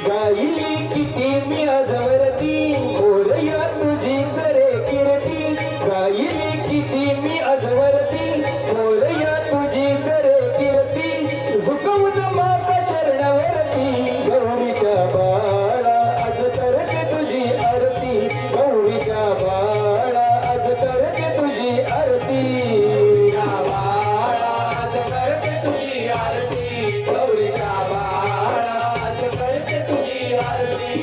गायली किती मी आजवरती मोरया तुझी जरे कीर्ती गायली किती मी आजवरती मोरया तुझी जरे कीर्ती झुकवून माता चरणावरती गौरीच्या बाळा आज करते तुझी आरती गौरीच्या बाळा आज करते तुझी आरती बाळा आज करते तुझी आरती गौरीच्या बाळा आज करते तुझी आरती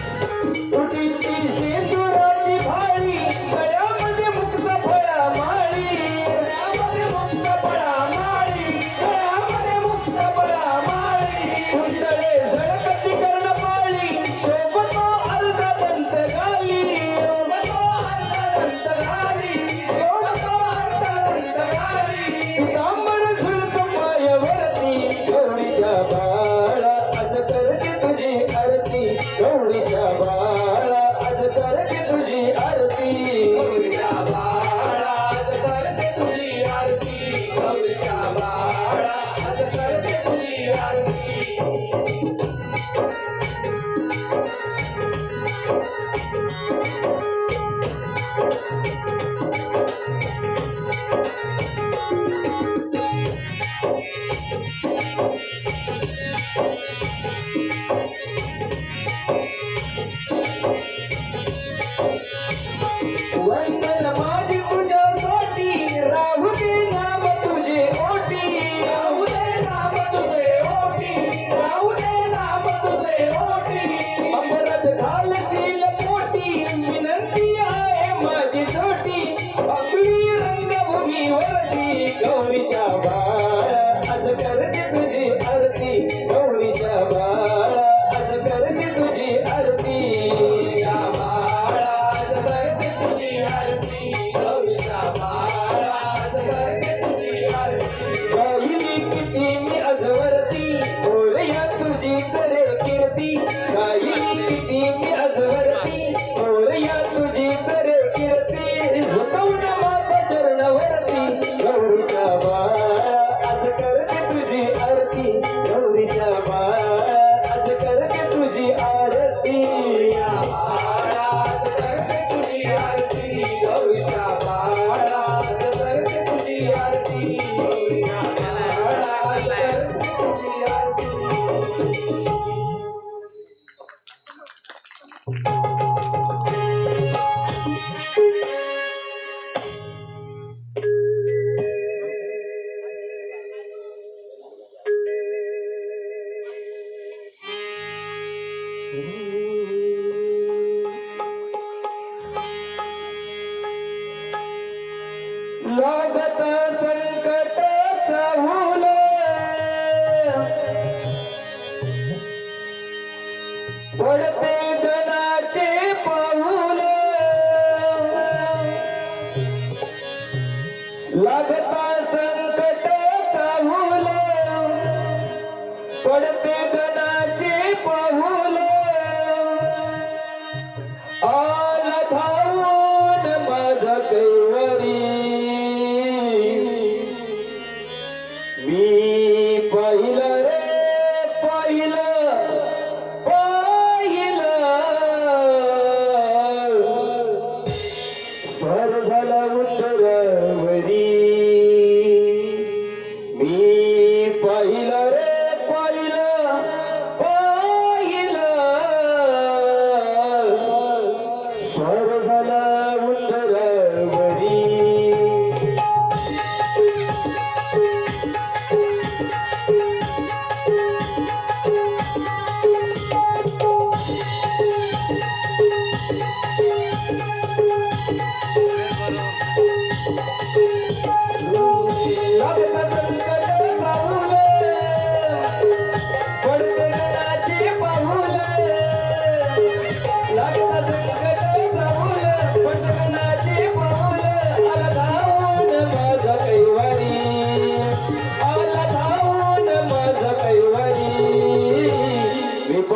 उठीची शेंदुराची भाळी गळ्यामध्ये मुक्त फळा माळी गळ्यामध्ये मुक्त फळा माळी गळ्यामध्ये मुक्त फळा माळी उंचळे झळकती कर्णपाळी शोभतो अर्धा दंत गाली शोभतो अर्धा दंत गाली शोभतो अर्धा दंत गाली पितांबर झुलत पायावरती गौरीच्या बाळा आज करते तुझी आरती गौरीच्या बाळा आज करते तुझी आरती गौरीच्या बाळा आज करते तुझी आरती गौरीच्या बाळा आज करते तुझी आरती वंदन माझी तुझ्यासाठी राहू दे नाम तुझे ओटी राहू दे नाम तुझे ओटी राहू दे नाम तुझे ओटी अमरत घालतील पोटी विनंती आहे माझी जोटी आपली रंगभूमीवरती गौरीच्या बाळा आज करते तुझी आरती गौरीच्या बाळा आज करते तुझी आरती बाळा आज करते तुझी आरती गौरीच्या बाळा आज करते तुझी आरती गायली किती मी आजवरती मोरया तुझी जरे कीर्ती गायली किती मी आजवरती मोरया तुझी जरे कीर्ती झुकवून माता चरणावरती गौरीच्या बाळा आज करते तुझी आरती गौरीच्या बाळा आज करते तुझी आरती बाळा आज करते तुझी आरती गौरीच्या बाळा आज करते तुझी आरती गौरीच्या बाळा आज करते तुझी आरती लागत संकट चाहूल पडते गणाचे पाऊल लागता संकट चाहूल पडते गणाचे पाऊल आला धावून माझा कैवरी मी पाहिलं रे पाहिलं पाहिलं स्वर झाला उतरवरी मी पाहिलं रे पाहिलं पाहिलं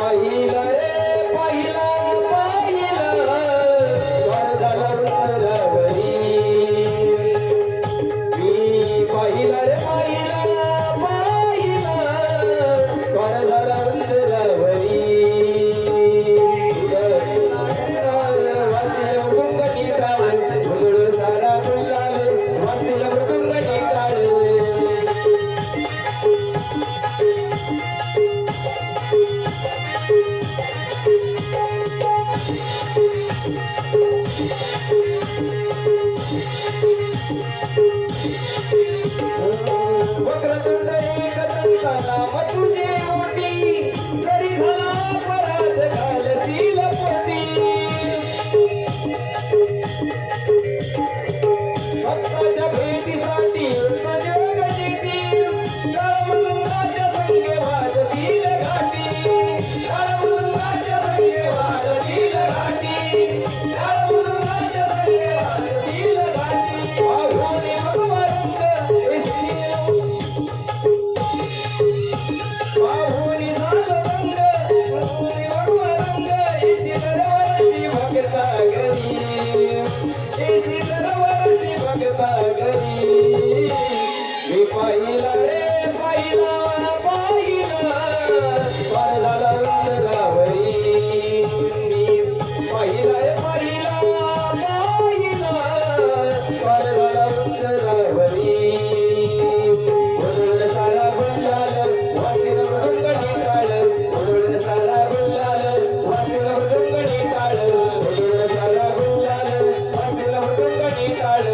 पाहिलं रे पाहिलं पाहिलं स्वार झाला वृंदावरी मी पाहिलं रे पाहिलं पाहिलं स्वार झाला वृंदावरी वासिल मृदुंग नीटाळ मुदुळ सारा गुलाल वासिल मृदुंग नीटाळ वक्रतुंड एकदंताला मधुजे ओटी जरी झाला परात घालतील पोटी भक्ताच्या भेटीसाठी गणिती काळमृदुंगाच्या संगे वाजतील घाटी काळमृदुंगाच्या संगे वाजतील घाटी काळमृदुंगाच्या संगे वाजतील घाटी आघोणी भगवरंग बाहुली झालं रंग बाहुली भगवरंग इसी दरवर्षी भगता घरी इसी दरवर्षी भगता घरी मी पाहिला रे पाहिला पाहिला स्वार झाला वृंदावरी मी पाहिला रे पाहिला पाहिला स्वार झाला वृंदावरी उधळून सारा गुलाल वासिल मृदुंग नीटाळ उधळून सारा गुलाल वासिल मृदुंग नीटाळ उधळून सारा गुलाल वासिल मृदुंग नीटाळ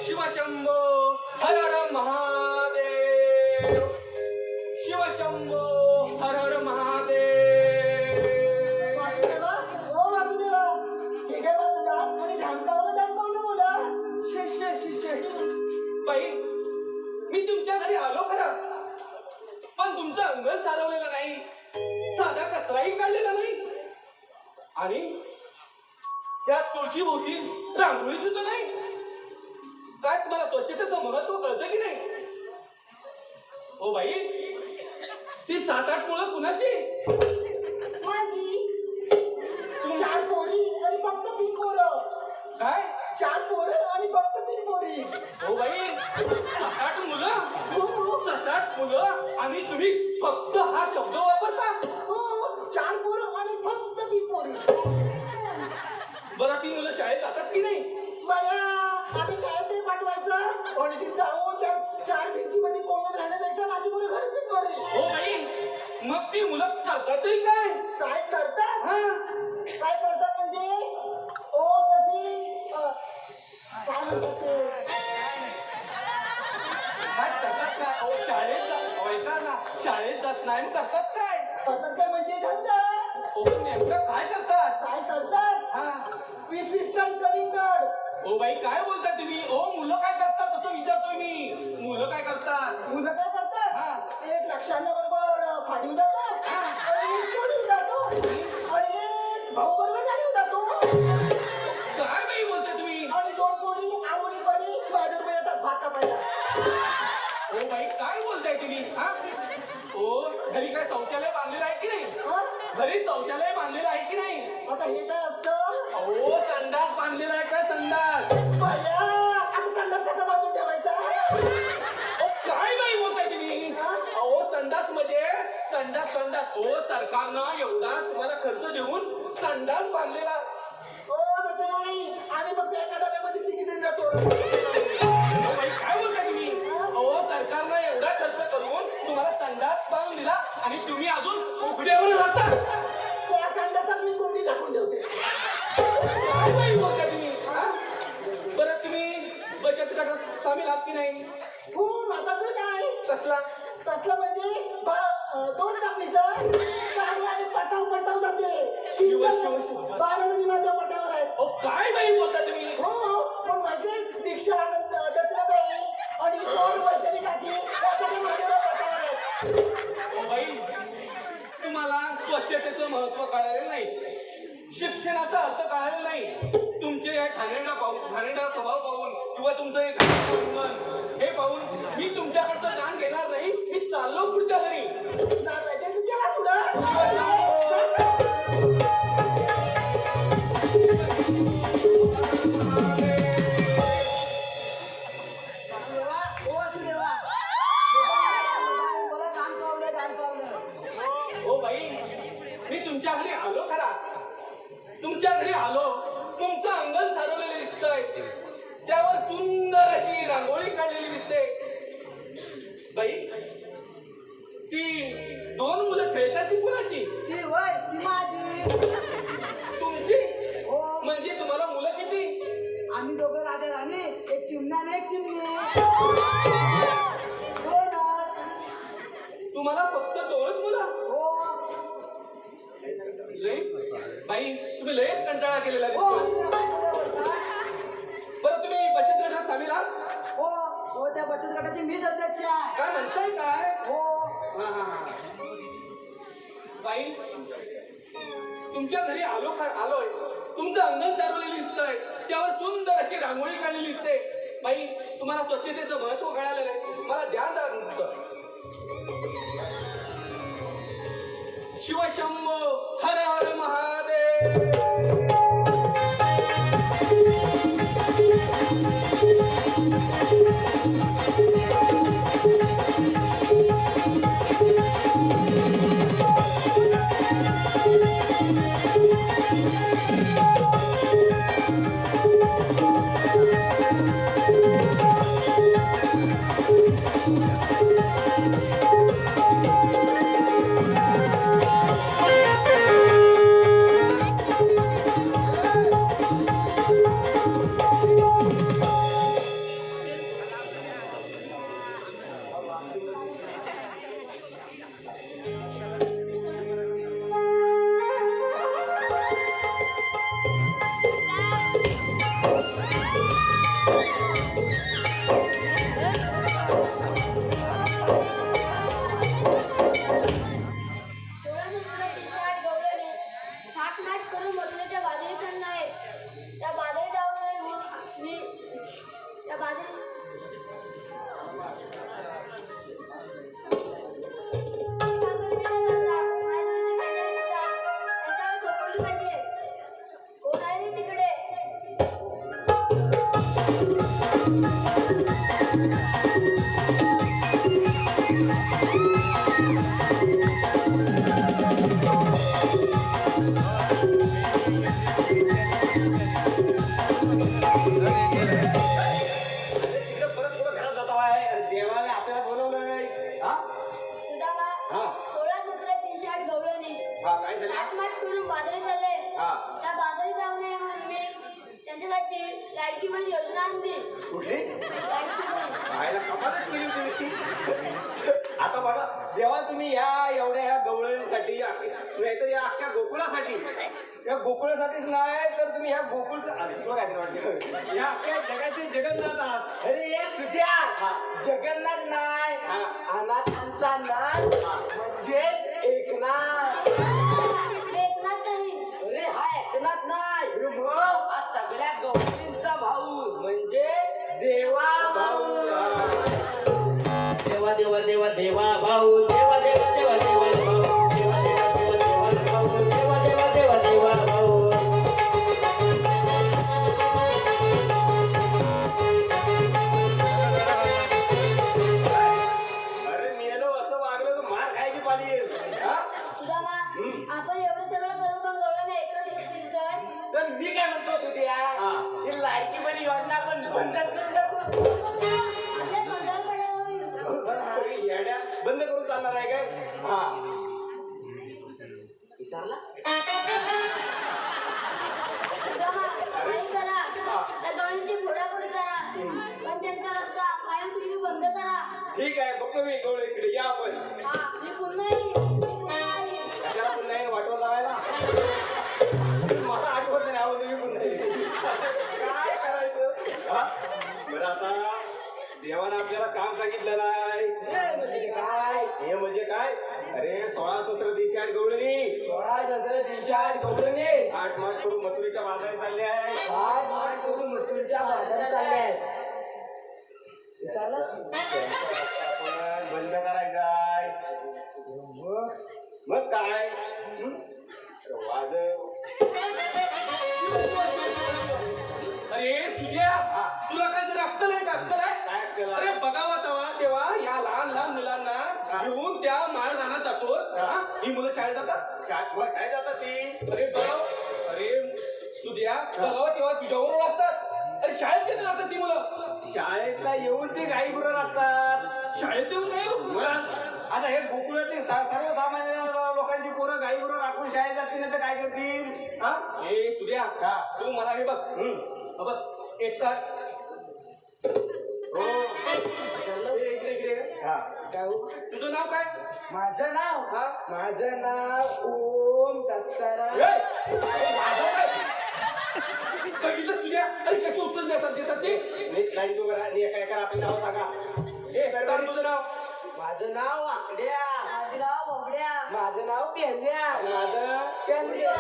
शिवशंभो हर हर महादेव शिवशंभो हर हर महादेव वासुदेवा, ओ वासुदेवा, तिघे बाजूला आणि धामकावलं बोला. शिष्य शिष्य बाई मी तुमच्या घरी आलो खरा पण तुमचा अंगण सारवलेला नाही साधा कचराही काढलेला नाही आणि त्यात तुळशी भोवती रांगोळी सुद्धा नाही काय तुम्हाला स्वच्छतेचं महत्व कळतं की नाही ओ बाई ती 7-8 मुलं कुणाची माझी 4 पोरी आणि फक्त 3 पोरं. काय 4 पोरं आणि फक्त 3 पोरी. ओ बाई 7-8 मुलं 7-8 मुलं आणि तुम्ही फक्त हा शब्द वापरता हो, 4 पोरं आणि फक्त 3 पोरी. बरं ती मुलं शाळेत जातात की नाही मला आधी शाळेत नाही पाठवायचं आणि ती जाऊन त्या 4 भिंतीमध्ये कोंबत राहण्यापेक्षा माझी पोरं घरातच बरी. हो बाई मग ती मुलं करतातही काय काय करतात? हा काय करतात म्हणजे ओ तशी काय म्हणतात ते काय करतात काय अहो शाळेत जात नाही मग करतात काय करतात काय म्हणजे धंदा. हो नेमकं काय करतात काय करतात? हा 20 टन कलिंगड. ओ बाई काय बोलता तुम्ही ओ मुलं काय करतात असं विचारतोय मी मुलं काय करतात मुलं काय करतात? हा एक लक्षांना बरोबर फाडीव जातात आणि एक सोडून जातो आणि एक भाऊ बरोबर जाणीव जातो काय बाई बोलता तुम्ही आणि 2 पोरी आवडी काय बोलताय तुम्ही हा? हो घरी काय शौचालय बांधलेलं आहे की नाही? हा? घरी शौचालय बांधलेलं आहे की नाही? आता हे काय असतं? अहो संडास बांधलेला आहे का संडास? बया, आता संडास कसा बांधून ठेवायचा? अहो, काय बाई बोलताय तुम्ही? अहो संडास म्हणजे संडास संडास हो सरकारनं एवढा तुम्हाला खर्च देऊन संडास बांधलेला. हो तसं नाही, आम्ही फक्त एका डब्यामध्ये तिघी जण जातो. अहो, बाई, काय बोलताय तुम्ही? अहो सरकारनं एवढा खर्च करून तुम्हाला संडास बांधून दिला आणि तुम्ही अजून उघड्यावर राहता. त्या संडासात मी कोंबडी टाकून ठेवते. काय बाई बोलताय तुम्ही हा? बरं तुम्ही बचत गटात सामील आहात की नाही? हो माझा गट आहे. कसला? तसलं म्हणजे दोन कापणीचं चांगलं आणि पटाव जाते. शिव, शिव, शिव. 12 जणी माझ्या पटावर आहेत. अहो काय बाई बोलता तुम्ही? हो पण माहितीये दीक्षा आनंद दर्शनाताई आणि दोन वैशाली काकी यासाठी माझ्यावर पटावर आहेत. अहो बाई तुम्हाला स्वच्छतेचं महत्व कळालेलं नाही, शिक्षणाचा अर्थ कळालेला नाही. तुमचे हे घाणेरडा स्वभाव पाहून किंवा तुमचं हे घाणेरडं हे पाहून मी तुमच्याकडचं दान घेणार नाही. मी चाललो पुढच्या घरी. नाचायचं त्याला सुद्धा हो बाई मी तुमच्या घरी आलो खरा, तुमच्या घरी आलो, तुमचं अंगण सारवलेलं दिसतंय, त्यावर सुंदर अशी रांगोळी काढलेली दिसते. बाई ती दोन मुलं खेळतात ती कुणाची? ती होय ती माझी. तुमची? हो म्हणजे तुम्हाला मुलं किती? आम्ही दोघं राजा राणी, एक चिमणा आणि एक चिमणी. हो ना. तुम्हाला फक्त दोनच मुलं? हो लई बाई तुम्ही लयच कंटाळा केलेला हो दिसतोय. बरं तुम्ही बचत गटात सामील आहात? हो हो त्या बचत गटाची मीच अध्यक्ष आहे. काय म्हणताय काय? हो बाई तुमच्या घरी आलोय, तुमचं अंगण सारवलेलं दिसतंय, त्यावर सुंदर अशी रांगोळी काढलेली दिसते. बाई तुम्हाला स्वच्छतेचं महत्व कळालं नाही, मला ध्यान द्या तुमचं. शिवशंभो हर हर महादेव. लाडकी बहीण योजना आणली. कुठली? लाडकी बहीण. पाहायला कमालच केली तुम्ही. आता बघा जेव्हा तुम्ही या एवढ्या या गवळणीसाठी नाहीतर या अख्ख्या गोकुळासाठी, या गोकुळासाठीच नाही तर तुम्ही ह्या गोकुळचं काय वाटतं या अख्ख्या जगाचे जगन्नाथ आहात. अरे ये सुद्या जगन्नाथ नाही अनाथांचा नाथ म्हणजेच एकनाथ. एकनाथ नाही. अरे हा एकनाथ नाही अरे मग हा सगळ्या गौरींचा भाऊ म्हणजे देवा भाऊ. देवा देवा बंदच करून टाकू. आपल्या तोंडावर पडावं. अरे येड्या, बंद करून चालणार आहे काय? हा विसरला? तेव्हा काही करा. त्या दोन्हीची फोडाफोडी करा. पण त्यांचा रस्ता कायम तुम्ही बंद करा. ठीक आहे, बघतो मी गवळ इकडे या आपण. हा, मी पुन्हा येईन. मी पुन्हा येईन. कशाला पुन्हा येईल वाटवर लावायला? मला आठवत नाही आहो तुम्ही पुन्हा येईल. काय करायचं? हा? बरं आता देवानं आपल्याला काम सांगितलं नाही. म्हणजे काय? हे म्हणजे काय? अरे 16 17 दिवशी आठ गवळणी 16 17 दिवसात गवळणी 8 मार्च करून मथुरेच्या बाजारात चालले आहे. 8 मार्च करून मथुरच्या बाजारात चालले आहेत. विसरला? आपण बंद करायचाय. मग काय? वाजव. अरे तुझ्या तुला काय जर अक्कल आहे का? अक्कल आहे? काय अक्कल आहे? अरे बघावा तेव्हा या लहान लहान मुलांना घेऊन त्या माळ रानात जातो. ही मुलं शाळेत जातात. शाळेत जातात ती. अरे बघाव. अरे तुझ्या बघावा तेव्हा तुझ्याबरोबर वागतात. अरे शाळेत किती जातात ती मुलं? शाळेतला येऊन ते गाई गुरं लागतात. शाळेत येऊन नाही होत. आता हे गोकुळातले सर्वसामान्य लोकांची पोरं गाई गुरं राखून शाळेत जातील नाही तर काय करतील? हा? ए तुझ्या हा. तू मला हे बघ. हा बघ एक का हो. इकडे इकडे हा. काय हो? तुझं नाव काय? माझं नाव हा? माझं नाव ओम दत्ताराम. ए! अरे माझं काय? बघितलं तुझ्या? अरे कशी उत्तर देतात ते? नीट लाईन तू करा आणि एका एका आपली नाव सांगा. ए सांग तुझं नाव. माझं नाव आकड्या. माझं नाव बोबड्या. माझं नाव पेंद्या. आणि माझं चंद्या.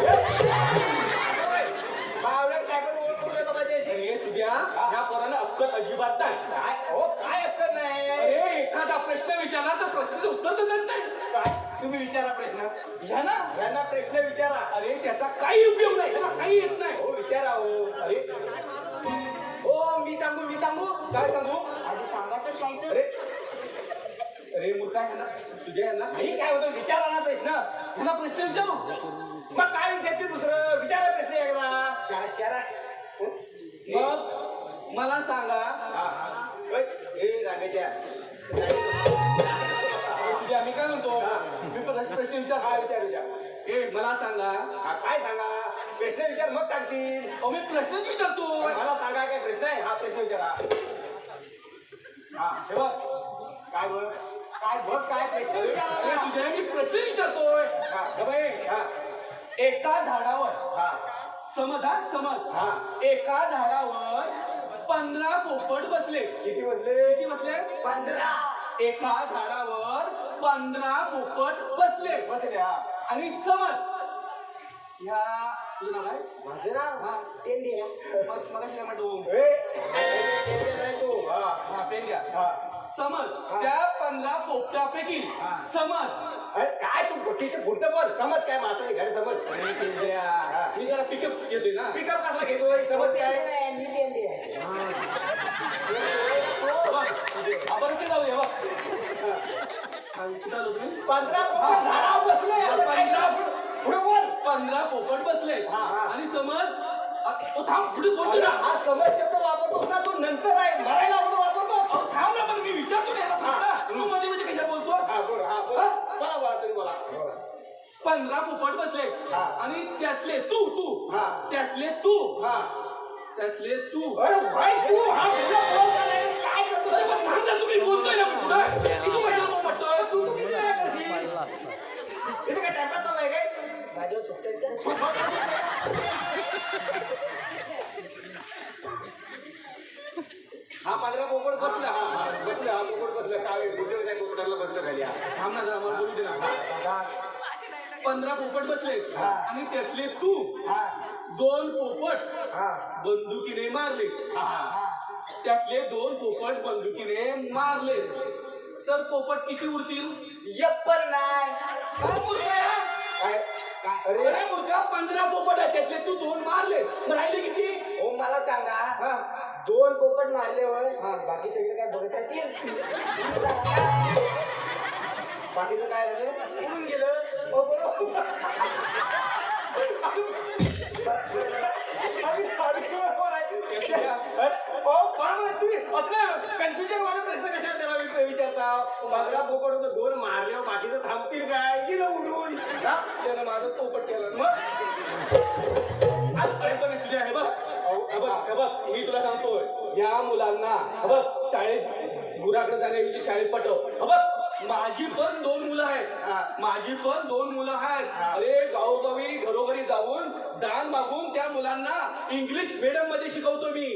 बावळट काय पण ओळख करू नका माझ्याशी. अरे तुझ्या ह्या पोरानं अक्कल अजिबात नाही. काय हो काय अक्कल नाही? अरे एखादा प्रश्न विचारला तर प्रश्नाचं उत्तर तर देत नाही. काय तुम्ही विचारा प्रश्न. घ्या ना. यांना प्रश्न विचारा. अरे त्याचा काही उपयोग नाही. त्याला काही येत नाही. हो विचारा हो. अरे हो मी सांगू काय सांगू? आधी सांगायचं काय तर. अरे अरे मूर्खा ह्यांना तुझ्या यांना नाही काय होतं विचारा ना प्रश्न. ह्यांना प्रश्न विचारू. मग काय विचारते दुसरं? विचारा प्रश्न एकदा. चारा मग मला सांगा. हे रागाच्या तुझ्या मी काय म्हणतो? मी प्रश्न विचार. हा विचार विचार. ए मला सांगा. हा काय सांगा? प्रश्न विचार मग सांगतील. अहो मी प्रश्नच विचारतो. मला सांगा काय प्रश्न आहे? हा प्रश्न विचारा. हा हे बघ. काय बघ काय बघ काय प्रश्न अरे विचारा. तुझ्या मी प्रश्न विचारतोय. हा. हे बघ, हा एका झाडावर हा समज हा. एका झाडावर 15 पोपट बसले. किती बसले? किती बसले? 15. एका झाडावर 15 पोपट बसले. बसले. हा आणि समज ह्या तुझं नाव काय? माझं नाव पेंद्या. मग काय म्हणतो? नाही तू. हा हा पेन द्या. हा. समज त्या 15 पोपटापैकी हा. समज अरे काय तू गोष्टीचं पुढचं बोल. समज काय माणसाचे घर समज. मी जरा पिकअप घेतोय ना. पिकअप कसला घेतोय? समज काय? मी पेंद्या. आपण ते जाऊया बघ. कुठं आलो तुम्ही? 15 पोपट झाडावर बसले. आता काय 15 पुढे बोल. 15 पोपट बसले. हा. आणि समज तो थांब पुढे बोलतो अरे ना. हा समज शब्द वापरतोस ना तू नंतर आहे मरायला अगोदर वापरतो. अहो, थांब ना पण मी विचारतो ना हा. प्रश्न. तू मध्ये मध्ये कशा बोलतो? हा बोल. हा बोल. बोला बोला तुम्ही बोला. 15 पोपट बसले. हा. आणि त्यातले तू हा. त्यातले तू हा त्यातले तू. अरे भाई तू हा पुढे बोल काय काय करतो? अरे पण थांब ना, तुम्ही बोलतोय ना पुढे. तू कशाला म्हणतोय? तू किती वेळा करशील? इथे काय टाइमपास चालू आहे काय? माझ्यावर सुट्ट्याचं. हा 15 पोपट बसला. हा बसला. हा पोपट बसला. काय गुड्डे काय पोपटाला बसलं खाली. हा. थांब ना जरा मला बोलू दे ना. 15 पोपट बसले. हा. आणि त्यातले तू हा 2 पोपट हा बंदुकीने मारले. हा. त्यातले 2 पोपट बंदुकीने मारले तर पोपट किती उरतील? एक पण नाही. काय मूर्ख आहे हा? काय काय? अरे मूर्खा 15 पोपट आहे त्यातले तू 2 मारले मग राहिले किती? हो मला सांगा. हा 2 पोपट मारले होय. बाकी सगळे काय बघत असतील. बाकीचं काय झालं? उडून गेलं. आम्ही बरोबर आहे. तुम्ही असलं कन्फ्युजन वाला प्रश्न कशाला त्याला विचारता? माझा पोपट होतं, दोन मारल्यावर बाकीचं थांबतील काय? गेलं उडून. त्यानं माझं पोपट केलं. मग आजपर्यंत मी तुझे आहे बघ. हे बघ, मी तुला सांगतोय, या मुलांना बघ शाळेत गुराकडे जाण्याऐवजी शाळेत पाठव. बघ, माझी पण 2 मुलं आहेत. माझी पण 2 मुलं आहेत. अरे गावोगावी घरोघरी जाऊन दान मागून त्या मुलांना इंग्लिश मीडियम मध्ये शिकवतो मी.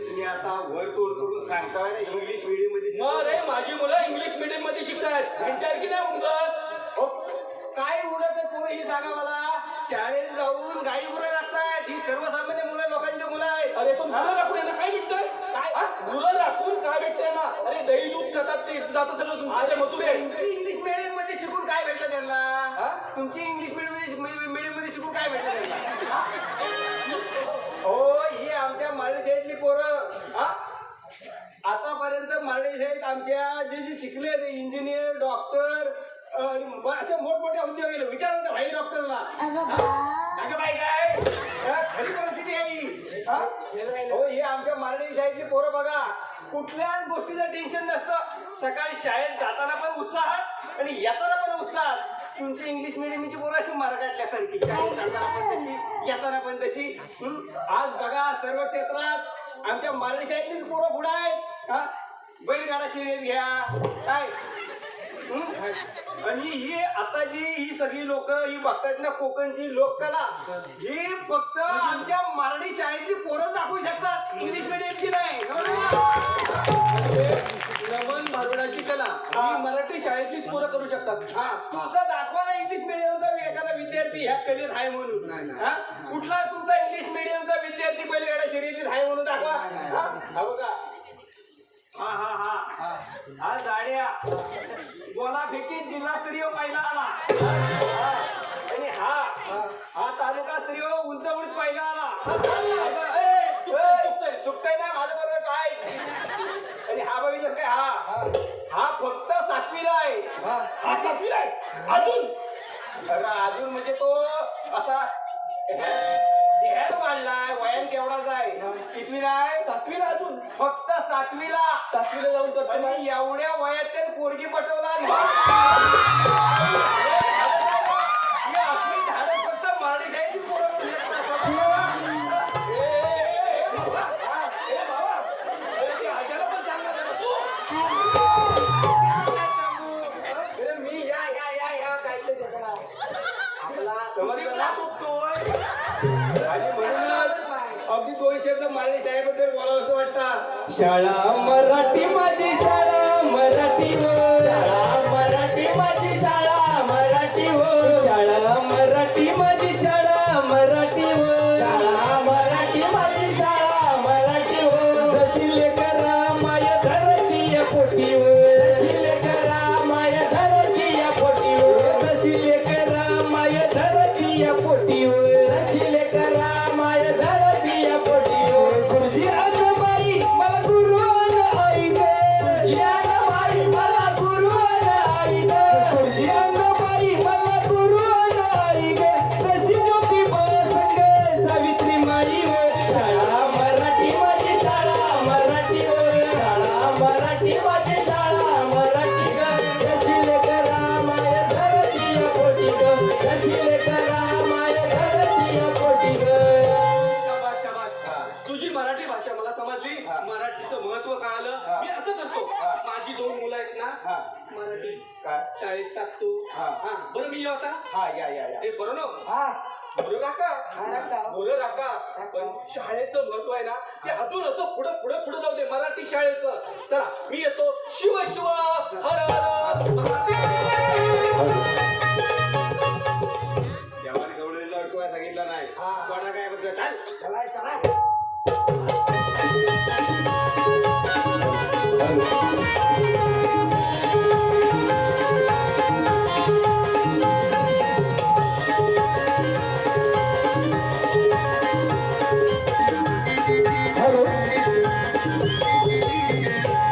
तुम्ही आता वर तोड करून सांगताय इंग्लिश मीडियम मध्ये. अरे माझी मुलं इंग्लिश मीडियम मध्ये शिकतायत. विचार की नाही उमगत? काय उडत पोरं ही सांगा मला. शाळेत जाऊन गाई गुरं लागतात. ही सर्वसामान्य मुलं लोकांची मुलं आहेत. अरे पण गुरं राखून यांना काय भेटतंय? काय गुरं राखून काय भेटतंय ना? अरे दही दूध खातात ते जात सगळं तुमचे मथुरे. तुमची इंग्लिश मीडियम मध्ये शिकून काय भेटलं त्यांना? तुमची इंग्लिश मीडियम मध्ये शिकून काय भेटलं त्यांना? हो, ही आमच्या मराठी शाळेतली पोरं आतापर्यंत मराठी शाळेत आमच्या जे शिकले ते इंजिनियर, डॉक्टर, असे मोठमोठे उद्योग गेले. विचारलं तर भाई डॉक्टरला. अगं बाई काय खरी परिस्थिती आहे ही. हो, हे आमच्या मराठी शाळेतली पोरं बघा, कुठल्याच गोष्टीचं टेन्शन नसतं. सकाळी शाळेत जाताना पण उत्साहात आणि येताना पण उत्साहात. तुमची इंग्लिश मिडियमची पोरं अशी मार काढल्यासारखी, जाताना पण तशी येताना पण तशी. आज बघा सर्व क्षेत्रात आमच्या मराठी शाळेतलीच पोरं पुढे आहेत. बैलगाडा शर्यत घ्या काय. आणि ही आता ही सगळी लोक ही बघतात ना कोकणची लोककला, ही फक्त आमच्या मराठी शाळेतली पोरं दाखवू शकतात, इंग्लिश मिडियमची नाही. नमन भारुडाची कला ही मराठी शाळेतलीच पोरं करू शकतात. तुमचा दाखवा ना इंग्लिश मिडियमचा एखादा विद्यार्थी ह्या कलेत आहे म्हणून. कुठला तुमचा इंग्लिश मिडियमचा विद्यार्थी बैलगाडा शर्यतीत आहे म्हणून दाखवा. हा बघा, हा जाड्या गोला फेकीत जिल्हास्तरीय पहिला आला. आणि हा तालुकास्तरीय उंचवडीत पहिला आला. चुकतंय ना माझं बरोबर काय. आणि हा बघितलं काय, हा फक्त 7वीला आहे. हा 7वीला आहे अजून म्हणजे तो असा देहात वाढलाय, वयान केवढाच आहे. कितवीला आहे? 7वीला. अजून फक्त 7वीला जाऊन तर एवढ्या वयात त्याने पोरगी पटवला. असली झाडं फक्त मराठी शाळेची पोरं करू शकतात. पण सांगा तू. मी या काय आपला समजला सुटतोय. आणि म्हणूनच अगदी 2 शब्द मराठी शाळेबद्दल बोलावं असं वाटतं. शाळा मराठी माझी शाळा मराठी हो. शाळा मराठी माझी शाळा मराठी हो. शाळा मराठी माझी शाळा मराठी हो. शाळा मराठी माझी शाळा मराठी हो. जशी लेकरा माय धरती या पोटी हो. जशी लेकरा माय धरती या पोटी हो. जशी लेकरा माय धरती या पोटी हो. जशी लेकरा माय धरती या पोटी हो. खुर्शी बाई मला गुरु आई ग. बाई मला गुरु आई ग. खुर्शी बाई मला गुरु आई ग. तशी ज्योती संग सावित्री माई हो. शाळा मराठी माझी शाळा मराठी हो. शाळा मराठी माझी शाळा मराठी ग. जशी लेकरा माय धरती या पोटी ग. जशी लेकरा माय धरती या पोटी ग. तुझी मराठी भाषा मला समजली. मराठीचं महत्व कळालं. मी असं करतो, माझी 2 मुलं आहेत ना, मराठी शाळेत टाकतो. बरं मी आता या बरं ना. बोलू राका पण शाळेचं महत्व आहे ना ते अजून असं पुढे जाऊ दे. मराठी शाळेचं. चला मी येतो. शिव शिव हर हर. देवाने गवळलेला अडकवाय सांगितलं नाही. कोणा काय बद्दल चला.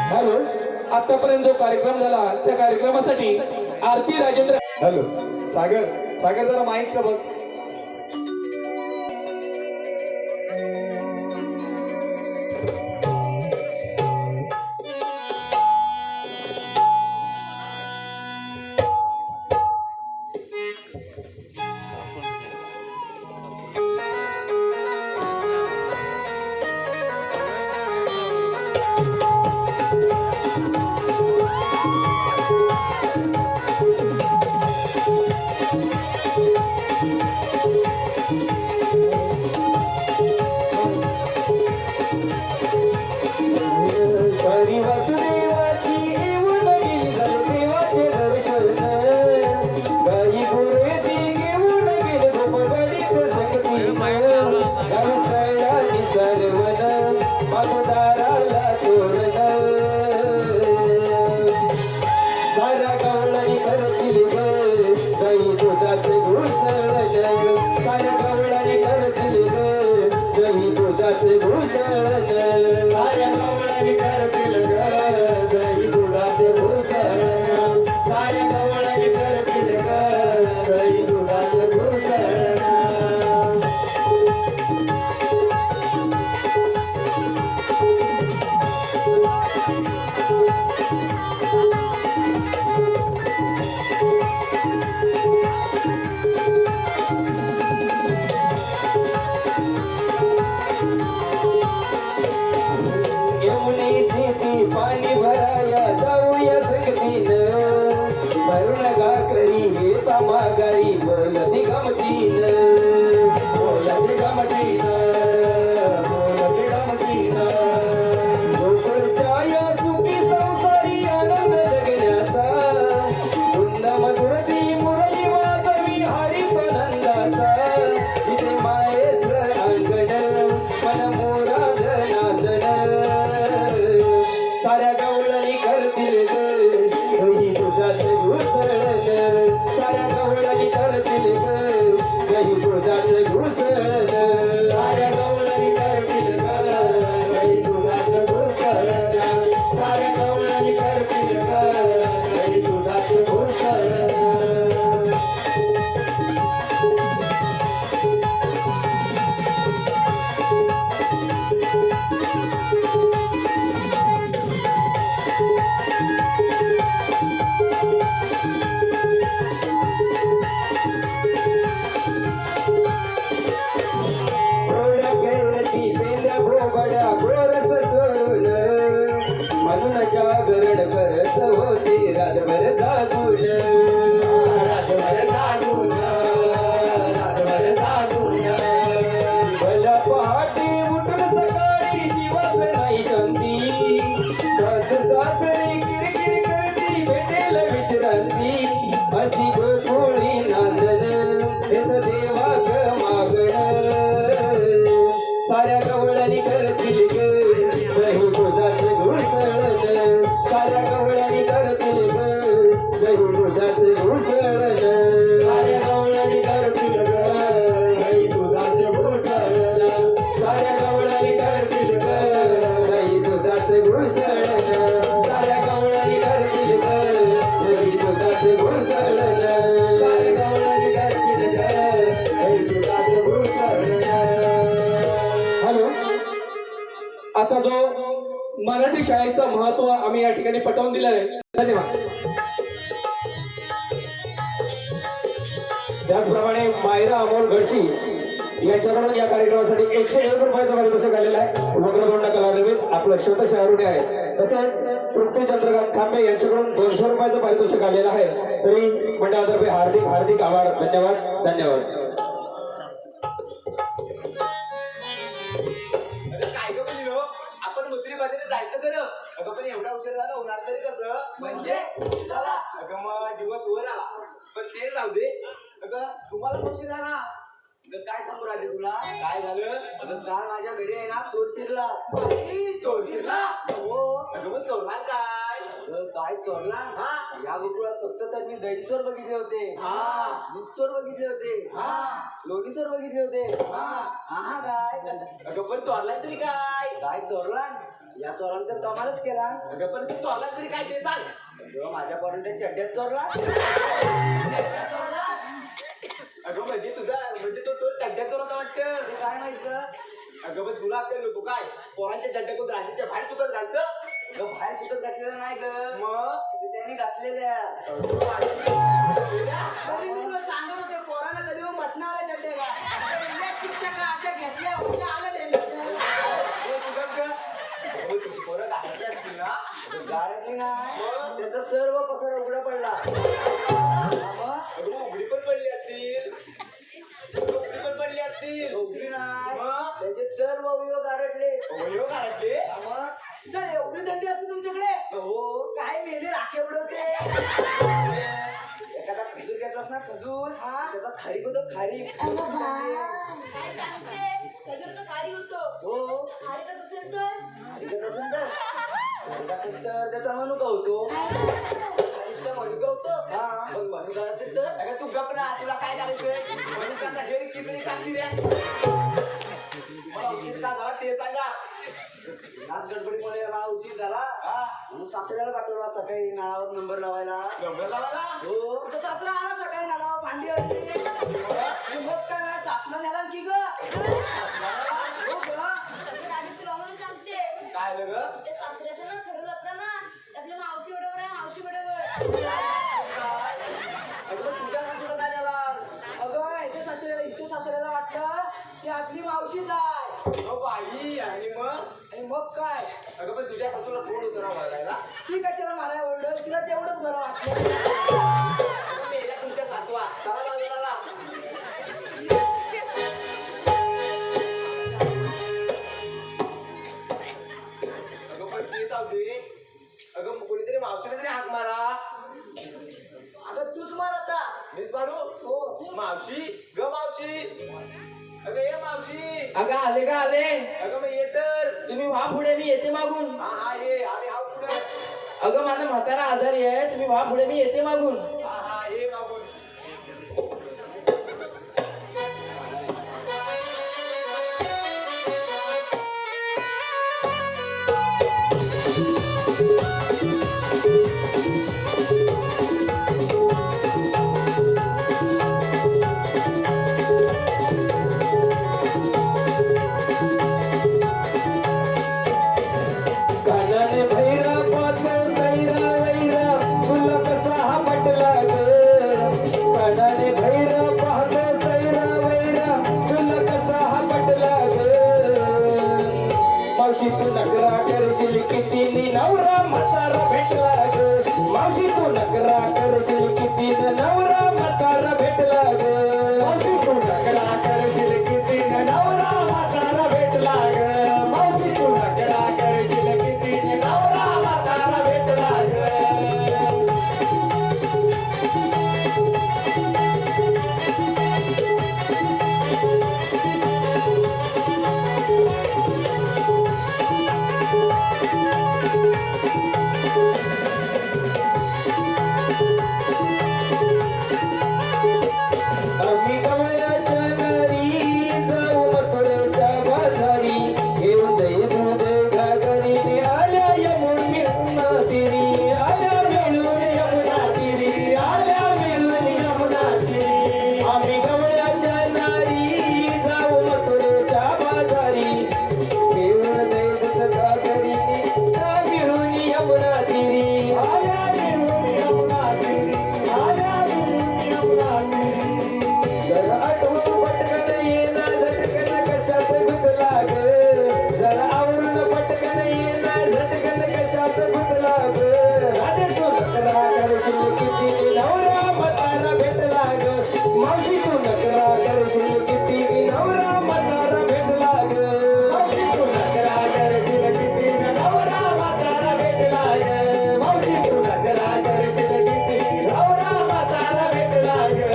हॅलो, आतापर्यंत जो कार्यक्रम झाला त्या कार्यक्रमासाठी आरपी राजेंद्र. हॅलो सागर, जरा माईकचं बघ. दुधाचे घुसळण साऱ्या गवळणी करतील ग दही दुधाचे घुसळण साऱ्या गवळणी करतील ग दही दुधाचे घुसळण यमुनेची ती पाणी भराया जाऊया संगतीनं भरून गाकरी येता माघारी बोलती गमतीनं बोलती गमतीनं बोलती गमतीनं गोकुळच्या या सुखी संसारी आनंद जगण्याचा पुन्हा मधुरती मुरली वाजवी हरीच आनंदाचा तिथे मायेचं अंगण मन मोराद नाचण साऱ्या गवळणी करतील ग दही दुधाचे घुसळण साऱ्या गवळणी करतील ग दही दुधाचे घुसळण साऱ्या गवळणी करतील ग दही दुधाचे घुसळण साऱ्या गवळणी करतील ग दही दुधाचे घुसळण गोड खेळती पेंद्या भोबड्या गोरस चढून म्हणून जागरण करत होते रातभर जागून रातभर जागून रातभर जागून भला पहाटे उठून सकाळी दिवस नाही शांती सास सासरी किरकिर करती भेटेल विश्रांती अशी गोकुळी नांदन हेच देवाक मागण साऱ्या गवळणी करतील ग दही दुधाचे घुसळण साऱ्या गवळणी करतील ग दही दुधाचे घुसळण साऱ्या गवळणी करतील ग दही दुधाचे घुसळण साऱ्या गवळणी करतील ग दही दुधाचे घुसळण साऱ्या गवळणी करतील ग दही दुधाचे घुसळण साऱ्या गवळणी करतील ग दही दुधाचे घुसळण हॅलो आता जो मराठी शाळेचं महत्व आम्ही या ठिकाणी पटवून दिलं आहे धन्यवाद. त्याचप्रमाणे मायरा अमोल घडशी यांच्याकडून या कार्यक्रमासाठी 101 रुपयाचं पारितोषिक आलेलं आहे. वक्रतोंड कलानिमित्त आपलं शत शहरुणे आहे. तसेच तृप्ती चंद्रकांत खांबे यांच्याकडून 200 रुपयाचं पारितोषिक आलेलं आहे. तरी मंडळातर्फे हार्दिक हार्दिक आभार. धन्यवाद धन्यवाद. काय ग पण आपण मुद्री बाजारात जायचं खरं अगं पण एवढा उशीर झाला होणार तरी कसं म्हणजे अगं मग दिवस वर आला पण ते जाऊ दे अगं तुम्हाला उशीर झाला काय सांगू राहिले तुला काय झालं अगं काल माझ्या घरी आहे ना चोर शिरला चोर शिरला हो अगं मग चोरणार काय अगं, काय चोरला हा या गोकुळात फक्त तर मी दही चोर बघितले होते हा दूध चोर बघितले होते हा लोणी चोर बघितले होते हा हा काय अगं पण चोरलाय तरी काय काय चोरला या चोराला तर कमालच केला अगं पण ते चोरला तरी काय ते सांग अगं, माझ्या पर्यंत चड्ड्यात चोरला अगं म्हणजे तो चोर चड्ड्यात चोराचा वाटतं ते काय माहित अगं पण तुला अक्कल नको काय पोरांच्या चड्ड्यातून रात्रीच्या बाहेर चुकत घालतं अगं बाहेर सुद्धा घातलेलं नाही ग मग ते त्यांनी घातलेल्या तरी मी तुला सांगत होते पोरानं कधी मटणाला चड्डे का इलेक्ट्रिकच्या का अशा घेतल्या उद्या आलं तुझी पोरं घालतली असतील ना गारटली नाही त्याचा सर्व पसारा उघडा पडला अगं मग उघडी पण पडली असतील उघडी पण पडली असतील उघडी नाही मग? त्याचे सर्व अवयव गारटले अवयव घालतले मग चल एवढी थंडी असते तुमच्याकडे हो काय मेले राखे उडवते एखादा खजूर घेतलास ना खजूर त्याचा खारीक होतो खारीक काय सांगते खजूर तर खारी होतो हो खारीकच असेल तर खारीकच असेल तर खारीक असेल तर त्याचा मनुका होतो खारीकचा मनुका होतो मग मनुका असेल तर अगं तू गप ना तुला काय करायचंय म्हणून त्याचा हेरी किती टाकशी रे मला उशीर का झाला ते सांगा. आज गडबडीमुळे मला उशीर झाला हा म्हणून सासऱ्याला पाठवला सकाळी नाळावर नंबर लावायला. नंबर लावायला? हो तो सासरा आला सकाळी नाला भांडी आणली मग काय सासरा नेला की ग हो ग तर आधी तुला म्हणून सांगते काय आलं ग? तुमच्या सासऱ्याचं ना खरं लपलं ना आपल्या मावशी बरोबर आहे मावशी बरोबर अगं तुझ्या सासूला काय झाला? अगं इथे सासऱ्याला वाटतं की आपली मावशीच आहे अगं बाई आणि मग आणि मग काय अगं पण तुझ्या सासूला कोण होतं ना मारायला? ती कशाला माराय ओरडल तिला तेवढंच बरं वाटलं अगं मेल्या तुमच्या सासवा चला बाजूला. अगं पण ते जाऊ दे. अगं कोणीतरी मावशीला तरी हाक मारा. अगं तूच मार आता मीच मारू? हो मावशी ग मावशी. अगं ये मावशी. अगं आले का आले अगं मग ये तर. तुम्ही व्हा पुढे मी येते मागून. हा हा ये आम्ही हाव पुढे. अगं माझा म्हातारा आजारी आहे तुम्ही व्हा पुढे मी येते मागून. हा हा ये मागून. कानाने भैरा पातळ सैरा वैरा तुला कसा हा पटला ग. कानाने भैरा पातळ सैरा वैरा तुला कसा हा पटला ग. मावशी तू नकरा करशील किती नी नवरा म्हातारा भेटला ग. मावशी तू नकरा करशील किती न नवरा म्हातारा भेटला ग. मावशी तू नकरा करशील किती न नवरा म्हातारा भेटला ग. मावशी तू नकरा करशील किती न नवरा म्हातारा भेटला ग. आम्ही कमळाच्या नारी जाऊ मथुरेच्या बाजारी घेऊन दही दूध घागरी आल्या यमुन यमुना तिरी आल्या मिळून यमुना तिरी आल्या मिळून यमुना तिरी. आम्ही कमळाच्या नारी जाऊ मथुरेच्या बाजारी घेऊन दही दूध घागरी मिळून यमुना तिरी आल्या मिळून यमुना तिरी आल्या मिळून यमुना तिरी. जरा आठवून पटकन येना झटकन कशात गुतला ग. जरा आवरून पटकन येना झटकन कशात गुतला ग. राधे तू नकरा करशील किती नवरा म्हातारा भेटला ग. मावशी तू नकरा करशील किती नवरा म्हातारा भेटला ग. मावशी तू नकरा करशील किती नवरा म्हातारा भेटला ग. मावशी तू नकरा करशील किती नवरा म्हातारा भेटला ग.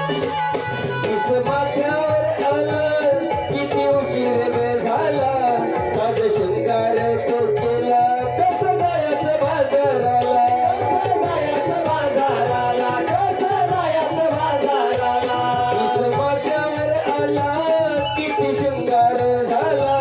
इस माथ्यावर आलं किती उशीर ग झाला. साज शृंगार तो केला कसं जायचं बाजाराला. कसं जायचं बाजाराला कसं जायचं बाजाराला. इस माथ्यावर आला किती शृंगार झाला.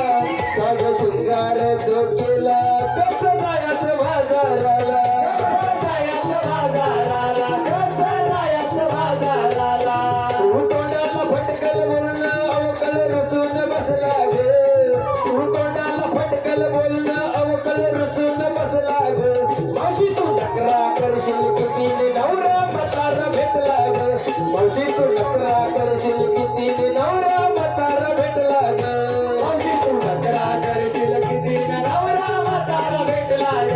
साज शृंगार तो केला कसं जायचं बाजाराला. कसं जायचं बाजाराला कसं जायचं बाजाराला. तू तोंडाला फटकल बोलणं अवकल रुसून बसला ग. तू तोंडाला फटकल बोलणं अवकल रुसून बसला ग. मावशी तू नकरा करशील किती नवरा म्हातारा भेटला ग. मावशी तू नकरा करशील किती नवरा म्हातारा भेटला ग. मावशी तू नकरा करशील किती नवरा म्हातारा भेटला ग.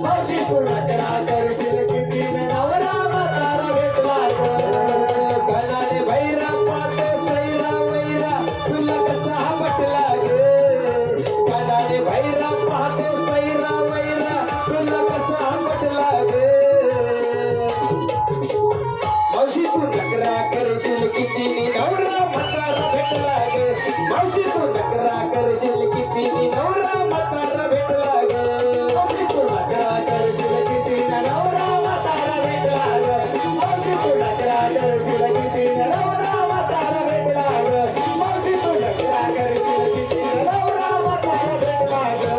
मावशी तू नकरा करशील किती नवरा म्हातारा भेटला ग. कानाने भैरा पातो सैरा वैरा तुला कसा हा पटला ग. कानाने भैरा पाहतो सैरा वैरा तुला कसा हा पटला ग. मावशी तू नकरा करशील किती नवरा म्हातारा नखरा करशील किती नवरा म्हातारा भेटला ग मावशी तू नखरा करशील किती नवरा म्हातारा भेटला ग मावशी तू नखरा करशील किती नवरा म्हातारा भेटला ग मावशी तू नखरा करशील किती नवरा म्हातारा भेटला ग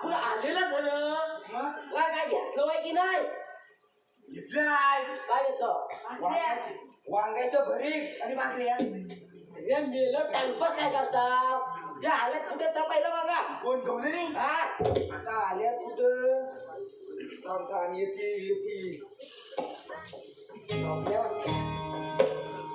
तुला आणलेलं झालं तुला काय घेतलं बाई की नाही घेतलं नाही काय घेतो वांग्याचं भरीत आणि भाकऱ्या अरे मेलं टाइमपास काय करता जे आले कुठे तर पहिलं बघा कोण गवले नाही हा आता आल्या कुठं थांब थांब येतील झोपल्या वाटतं.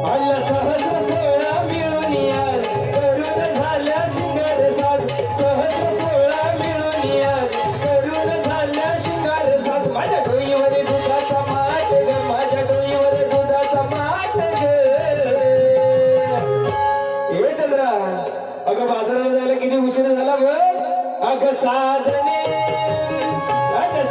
आल्या सहस्र सोळा मिळून यार करून झाल्या शिंगार साज सहस्र सोळा मिळून यार करून झाल्या शिंगार साज माझ्या डोईवर दुधाचा माठ ग माझ्या डोईवर दुधाचा माठ ग ए चंद्रा अगं बाजाराला जायला किती उशीर झाला बघ अगं साजने आले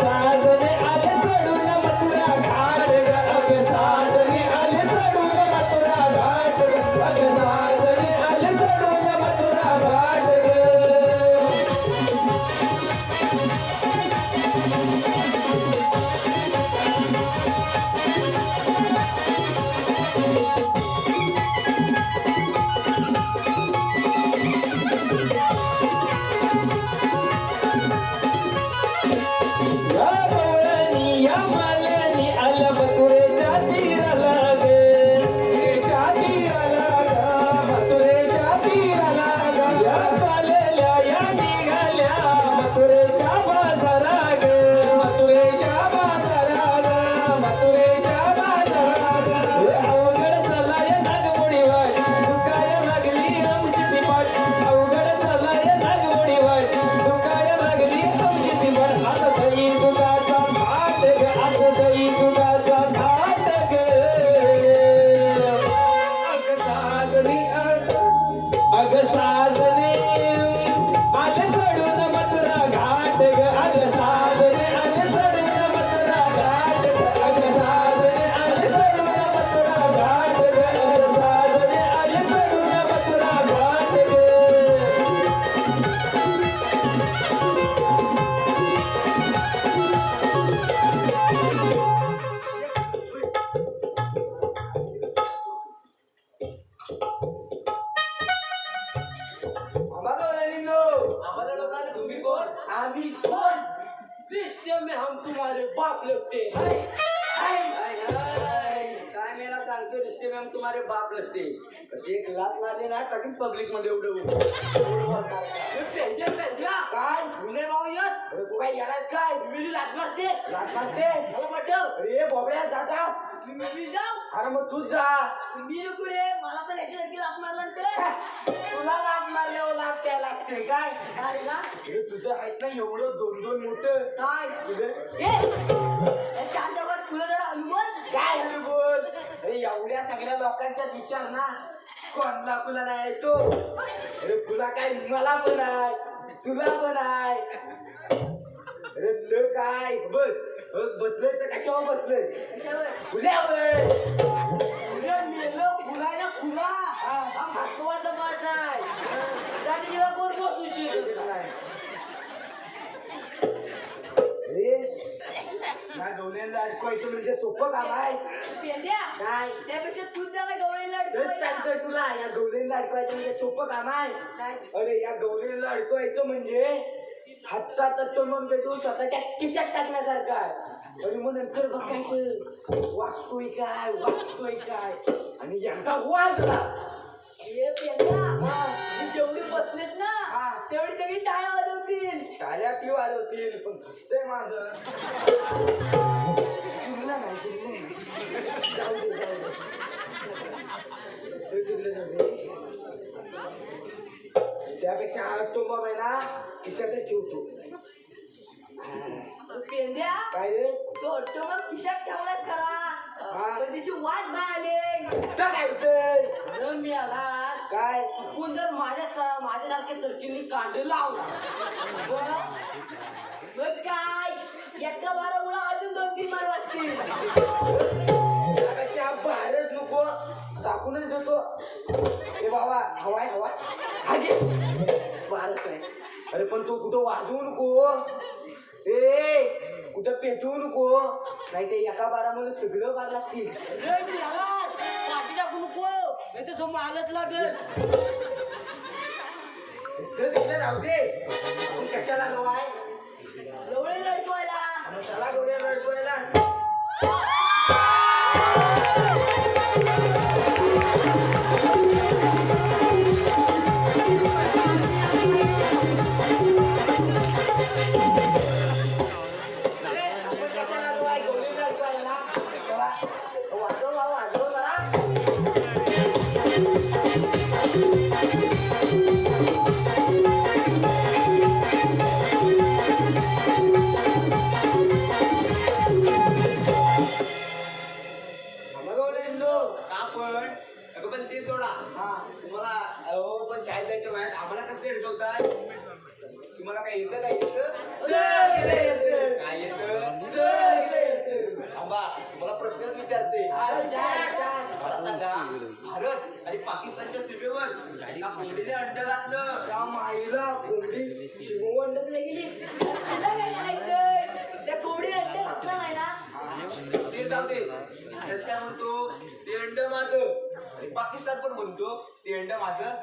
चढून मथुरा घाट ग अगं साजने आले चढून मथुरा घाट ग अगं साजने आले चढून मथुरा घाट ग या आम्ही कोण रिश्ते में हम तुम्हारे बाप लगते हैं काय मेला सांगतो रिश्ते में हम तुम्हारे बाप लगते कशी एक लात मारली ना कठीण पब्लिक मध्ये काय विनय भाऊ येत तू काय येणार काय विली लात मारते मला वाटव अरे बोबड्या जाता मी जाऊ अरे मग तूच जा मी नको रे मला पण याच्यासारखी लात मारला ते तुला लात मारल्यावर लात काय लागते काय काय ना अरे तुझं आहेत ना एवढं दोन मोठं काय तुझं ए चांदावर फुलं जरा हलवून काय अरे बोल अरे एवढ्या सगळ्या लोकांचा विचार ना कोणला तुला नाही तो अरे तुला काय मला पण आहे तुला पण आहे अरे तो काय बघ बसलोय तर कशावर बसलोय कशावर फुल्यावर फुलं मेलं फुलायला फुला हा महत्वाचा पाठ आहे त्याची जेव्हा कोण बसू शकत नाही अरे या गवल्याला अडकवायचं म्हणजे सोपं काम आहे पेंद्या काय त्यापेक्षा तू त्याला गवळीला तेच सांगतोय तुला या गवलेला अडकवायचं म्हणजे सोपं काम आहे काय अरे या गवलेला अडकवायचं म्हणजे हातात तो मग भेटून स्वतःच्या खिशात टाकण्यासारखं आहे आणि मग नंतर बघायचं वाचतोय काय आणि ज्यांचा वाजला हे पेंद्या मी जेवढी बसलेत ना हा. तेवढी सगळी टाळ्या वाजवतील टाळ्या ती वाजवतील पण हसतंय माझं चिडलं नाही जाऊ दे ते चिडलं जाऊ दे. त्यापेक्षा हा तो बाब आहे ना खिशातच ठेवतो पेंद्या काय रे तो मग खिशात ठेवलाच हा. खरा पण त्याची वाट बाहेर आली आता काय होतंय अरे मी आला काय चुकून जर माझ्यासारख्या सरकीने कांड लावला मग काय एका बारा उडा अजून 2-3 मार वाजतील त्यापेक्षा बाहेरच नको टाकूनच देतो ए बाबा हवाय हागे बाहेरच काय अरे पण तू कुठं वाजवू नको ए कुठं पेटवू नको नाही ते एका बारामध्ये सगळं बार लागतील रे मी आला पाठी टाकू नको नाही तर समोर आलंच लागेल राहू दे आपण कशाला नवाय एवढे लढवायला चला गोळ्या लढवायला तुम्हाला काय येतं काय येतं थांबा तुम्हाला प्रश्नच विचारते मला सांगा भारत आणि पाकिस्तानच्या सीमेवर एका कोंबडीने अंड घातलं त्या माईला कोंबडी शिवंडच नाही गेली त्या कोंबडी अंडे असणार नाही ना ते जाऊ दे त्याच्या म्हणतो ते अंड माझं आणि पाकिस्तान पण म्हणतो ते अंड माझं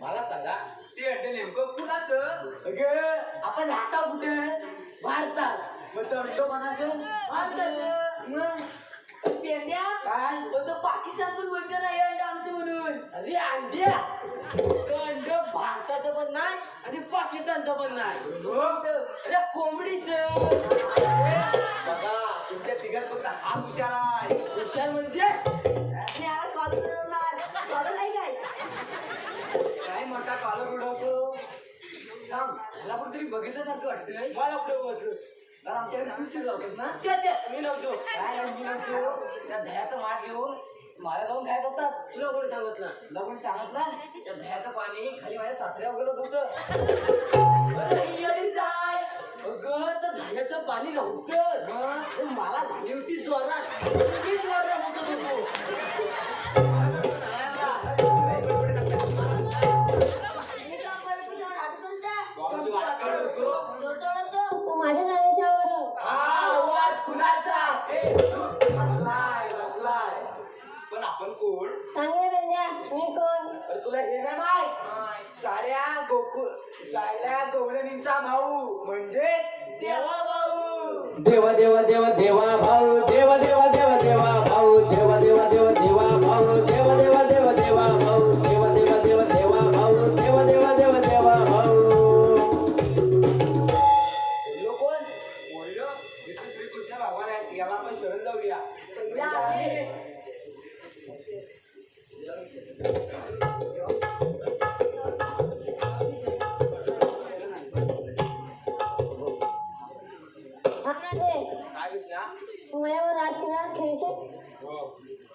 मला सांगा ते अंड नेमकं कुणाचं अगं आपण राहता कुठे भारतात मग ते अंड कोणाचं पेंड्या काय पण तो पाकिस्तान पण बोलतो ना हे अंड आमचं म्हणून अरे अंड्या तो अंड भारताचं पण नाही आणि पाकिस्तानचं पण नाही अरे कोंबडीचं बघा तुमच्या तिघात फक्त हा हुशार आहे हुशार म्हणजे कॉल नाही काय काय मोठा कॉलर उडवतो सांग मला पण तरी बघितल्यासारखं वाटतंय मला पुढे वाटलं कारण आमच्याकडे तू शिरवतोस ना मी नव्हतो काय नाही मी नव्हतो त्या दह्याचं माठ घेऊन मला जाऊन काय करतास तुला कोणी सांगितलं तुला कोणी सांगितलं त्या दह्याचं पाणी खाली माझ्या सासऱ्या वगैरे होतं जाय अगं तर दह्याचं पाणी नव्हतं मला झाली होती जोरात मी जोरात होत होतो माझ्या जाण्याशावर आवाज कुणाचा बसलाय पण आपण कोण सांगे पेंड्या मी कोण अरे तुला हे नाही माहित साऱ्या सायल्या गवळणींचा भाऊ म्हणजे देवा भाऊ. देवा देवा देवा देवा भाऊ देवा देवा देवा देवा भाऊ देवा देवा देवा देवा भाऊ देवा देवा देवा देवा भाऊ देवा देवा देवा देवा भाऊ देवा देवा देवा देवा भाऊ. बोललो कोण बोललो विष्णू श्रीकृष्ण भगवान आहेत याला आपण शरण जाऊया. काय कृष्णा माझ्यावर राजकीय खेळशील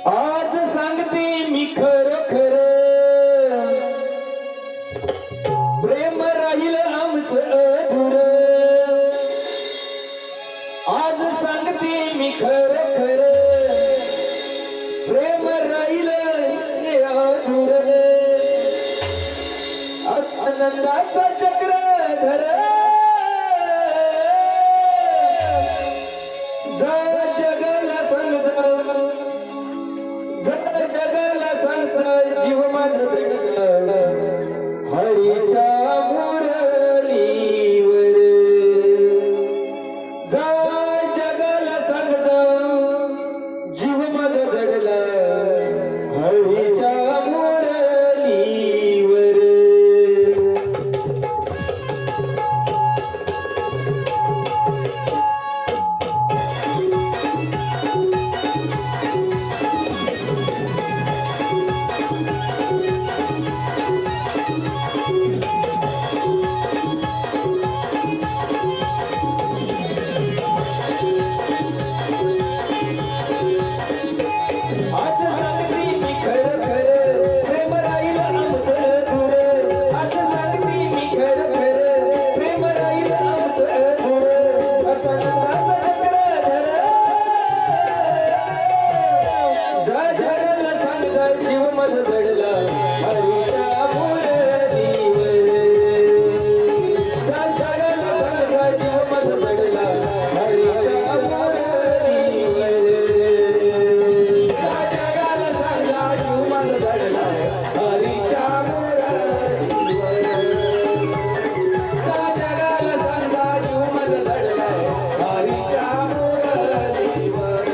आज सांगते मी खरं खरं प्रेम राहील आमचं अधुरं. आज सांगते मी खरं खरं प्रेम राहील अधुरं. आनंदाचा चक्रधर जगला संसार जगला संसार जीव माझं हरीच्या मुरलीवर जा जगला संसार जीव माझं जडला हरीच्या मुरलीवर. आज सांगते मी खरं खरं प्रेम राहील आमचं अधुरं. आज सांगते मी खरं खरं प्रेम राहील आमचं अधुरं. आनंदाचा चक्रधर जा जगाला सांगता जीव माझं जडला हरीच्या मुरलीवर. जा जगाला सांगता जीव माझं जडला हरीच्या मुरलीवर. जा जगाला सांगता जीव माझं जडला हरीच्या मुरलीवर. जा जगाला सांगता जीव माझं जडला हरीच्या मुरलीवर.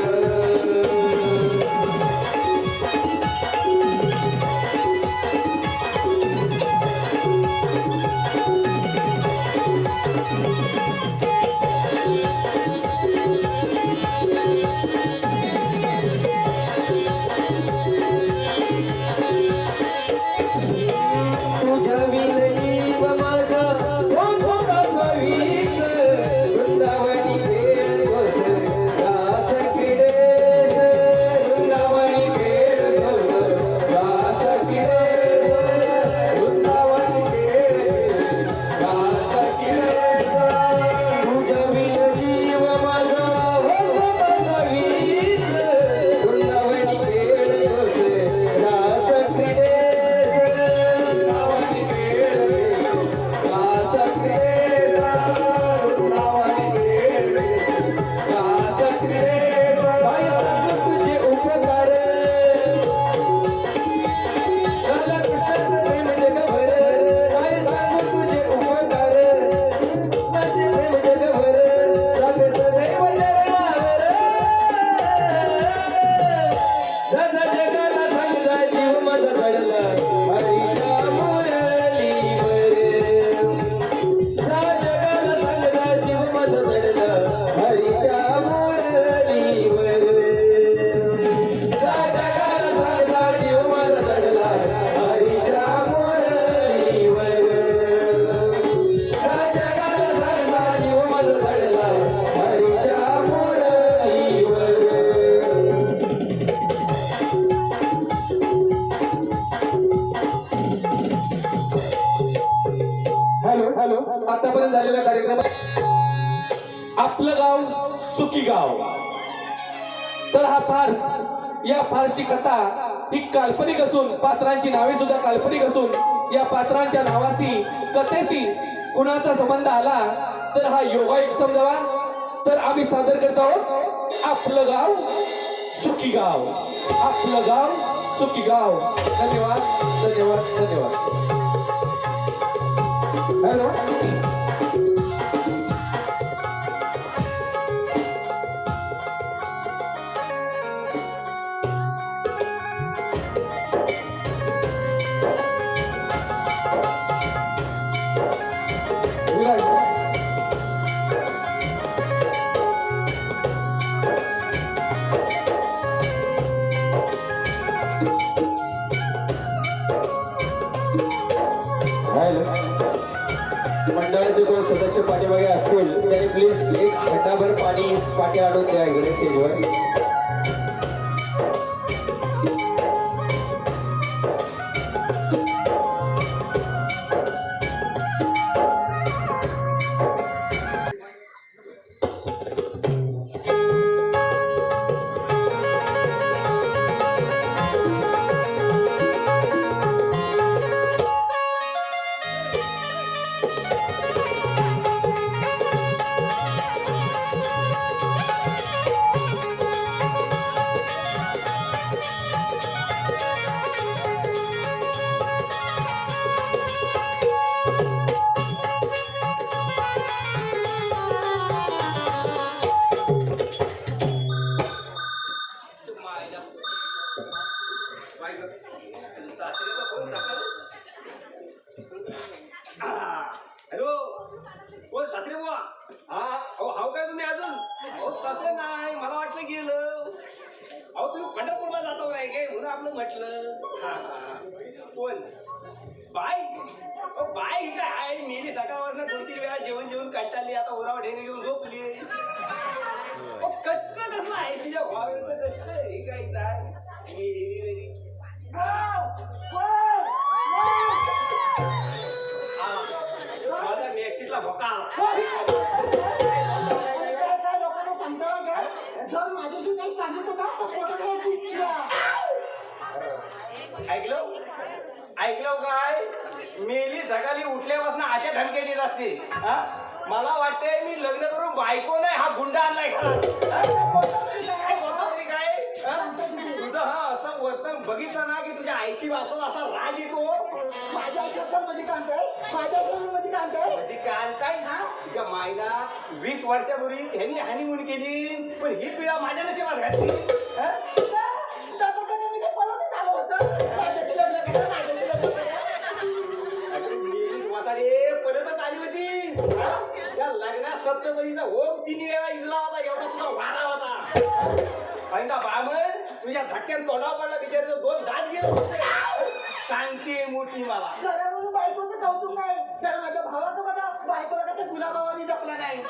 आतापर्यंत झालेल्या कार्यक्रमात आपलं गाव सुखी गाव, तर हा फार्स, या फार्सची कथा ही काल्पनिक असून पात्रांची नावे सुद्धा काल्पनिक असून या पात्रांच्या नावाशी कथेशी कुणाचा संबंध आला तर हा योगायोग समजावा. तर आम्ही सादर करत आहोत आपलं गाव सुखी गाव, आपलं गाव सुखी गाव. धन्यवाद धन्यवाद धन्यवाद. हॅलो, मंडळाचे कोण सदस्य पाठीमागे असतील त्यांनी प्लीज एक घंटाभर पाणी पाठी आणून द्या इकडे स्टेजवर. हॅलो, कोण सासरे बुवा? हा, अहो हाव काय तुम्ही अजून? अहो तसं नाही, मला वाटलं गेलं. अहो तुम्ही पंढरपूरला जातो नाही काय म्हणून आपलं म्हटलं. हा हा, कोण बाय? अहो बाय ही काय आहे, मेली सकाळपासून 2-3 वेळा जेवण जेवण कंटाळली, आता उरावा ढेंगे घेऊन झोपली. अहो कष्ट कसलं आहे तिच्या भावाचं कष्ट हे काय माझा मेस्टीतला भोका लोकांना सांगता काय जर माझ्याशी काही सांगितलं का ऐकलं काय? मेली सकाळी उठल्यापासून अशा धमके देत असते. मला वाटतंय मी लग्न करून बायको नाही हा गुंडा आणलाय घरात. काय तुझं हा असं वर्तन बघितलं ना की तुझ्या आईशी वाचून असा राग येतो. माझ्या शब्दांमध्ये कांताय, माझ्या शब्दांमध्ये कांताय. ती कांताय ना तुझ्या मायला 20 वर्षापूर्वी त्यांनी हनीमून केली, पण ही पिढा माझ्या नशिबात घातली. मी ते पळतच आलो होतं माझ्याशी लग्न करा, माझ्याशी लग्न करा. परतच आली होती. त्या लग्नात सप्तपदीचा ओम 3 वेळा इजला होता, एवढा तुझा वारा होता. का बामण तुझ्या धक्क्यान तोंडावर पडला, बिचारीचं 2 दात गेलं. सांगते मोठी मला जरा म्हणून बायकोचं कौतुक नाही, जरा माझ्या भावाचं बघा बायकोला कसं गुलाबावानी जपला नाही.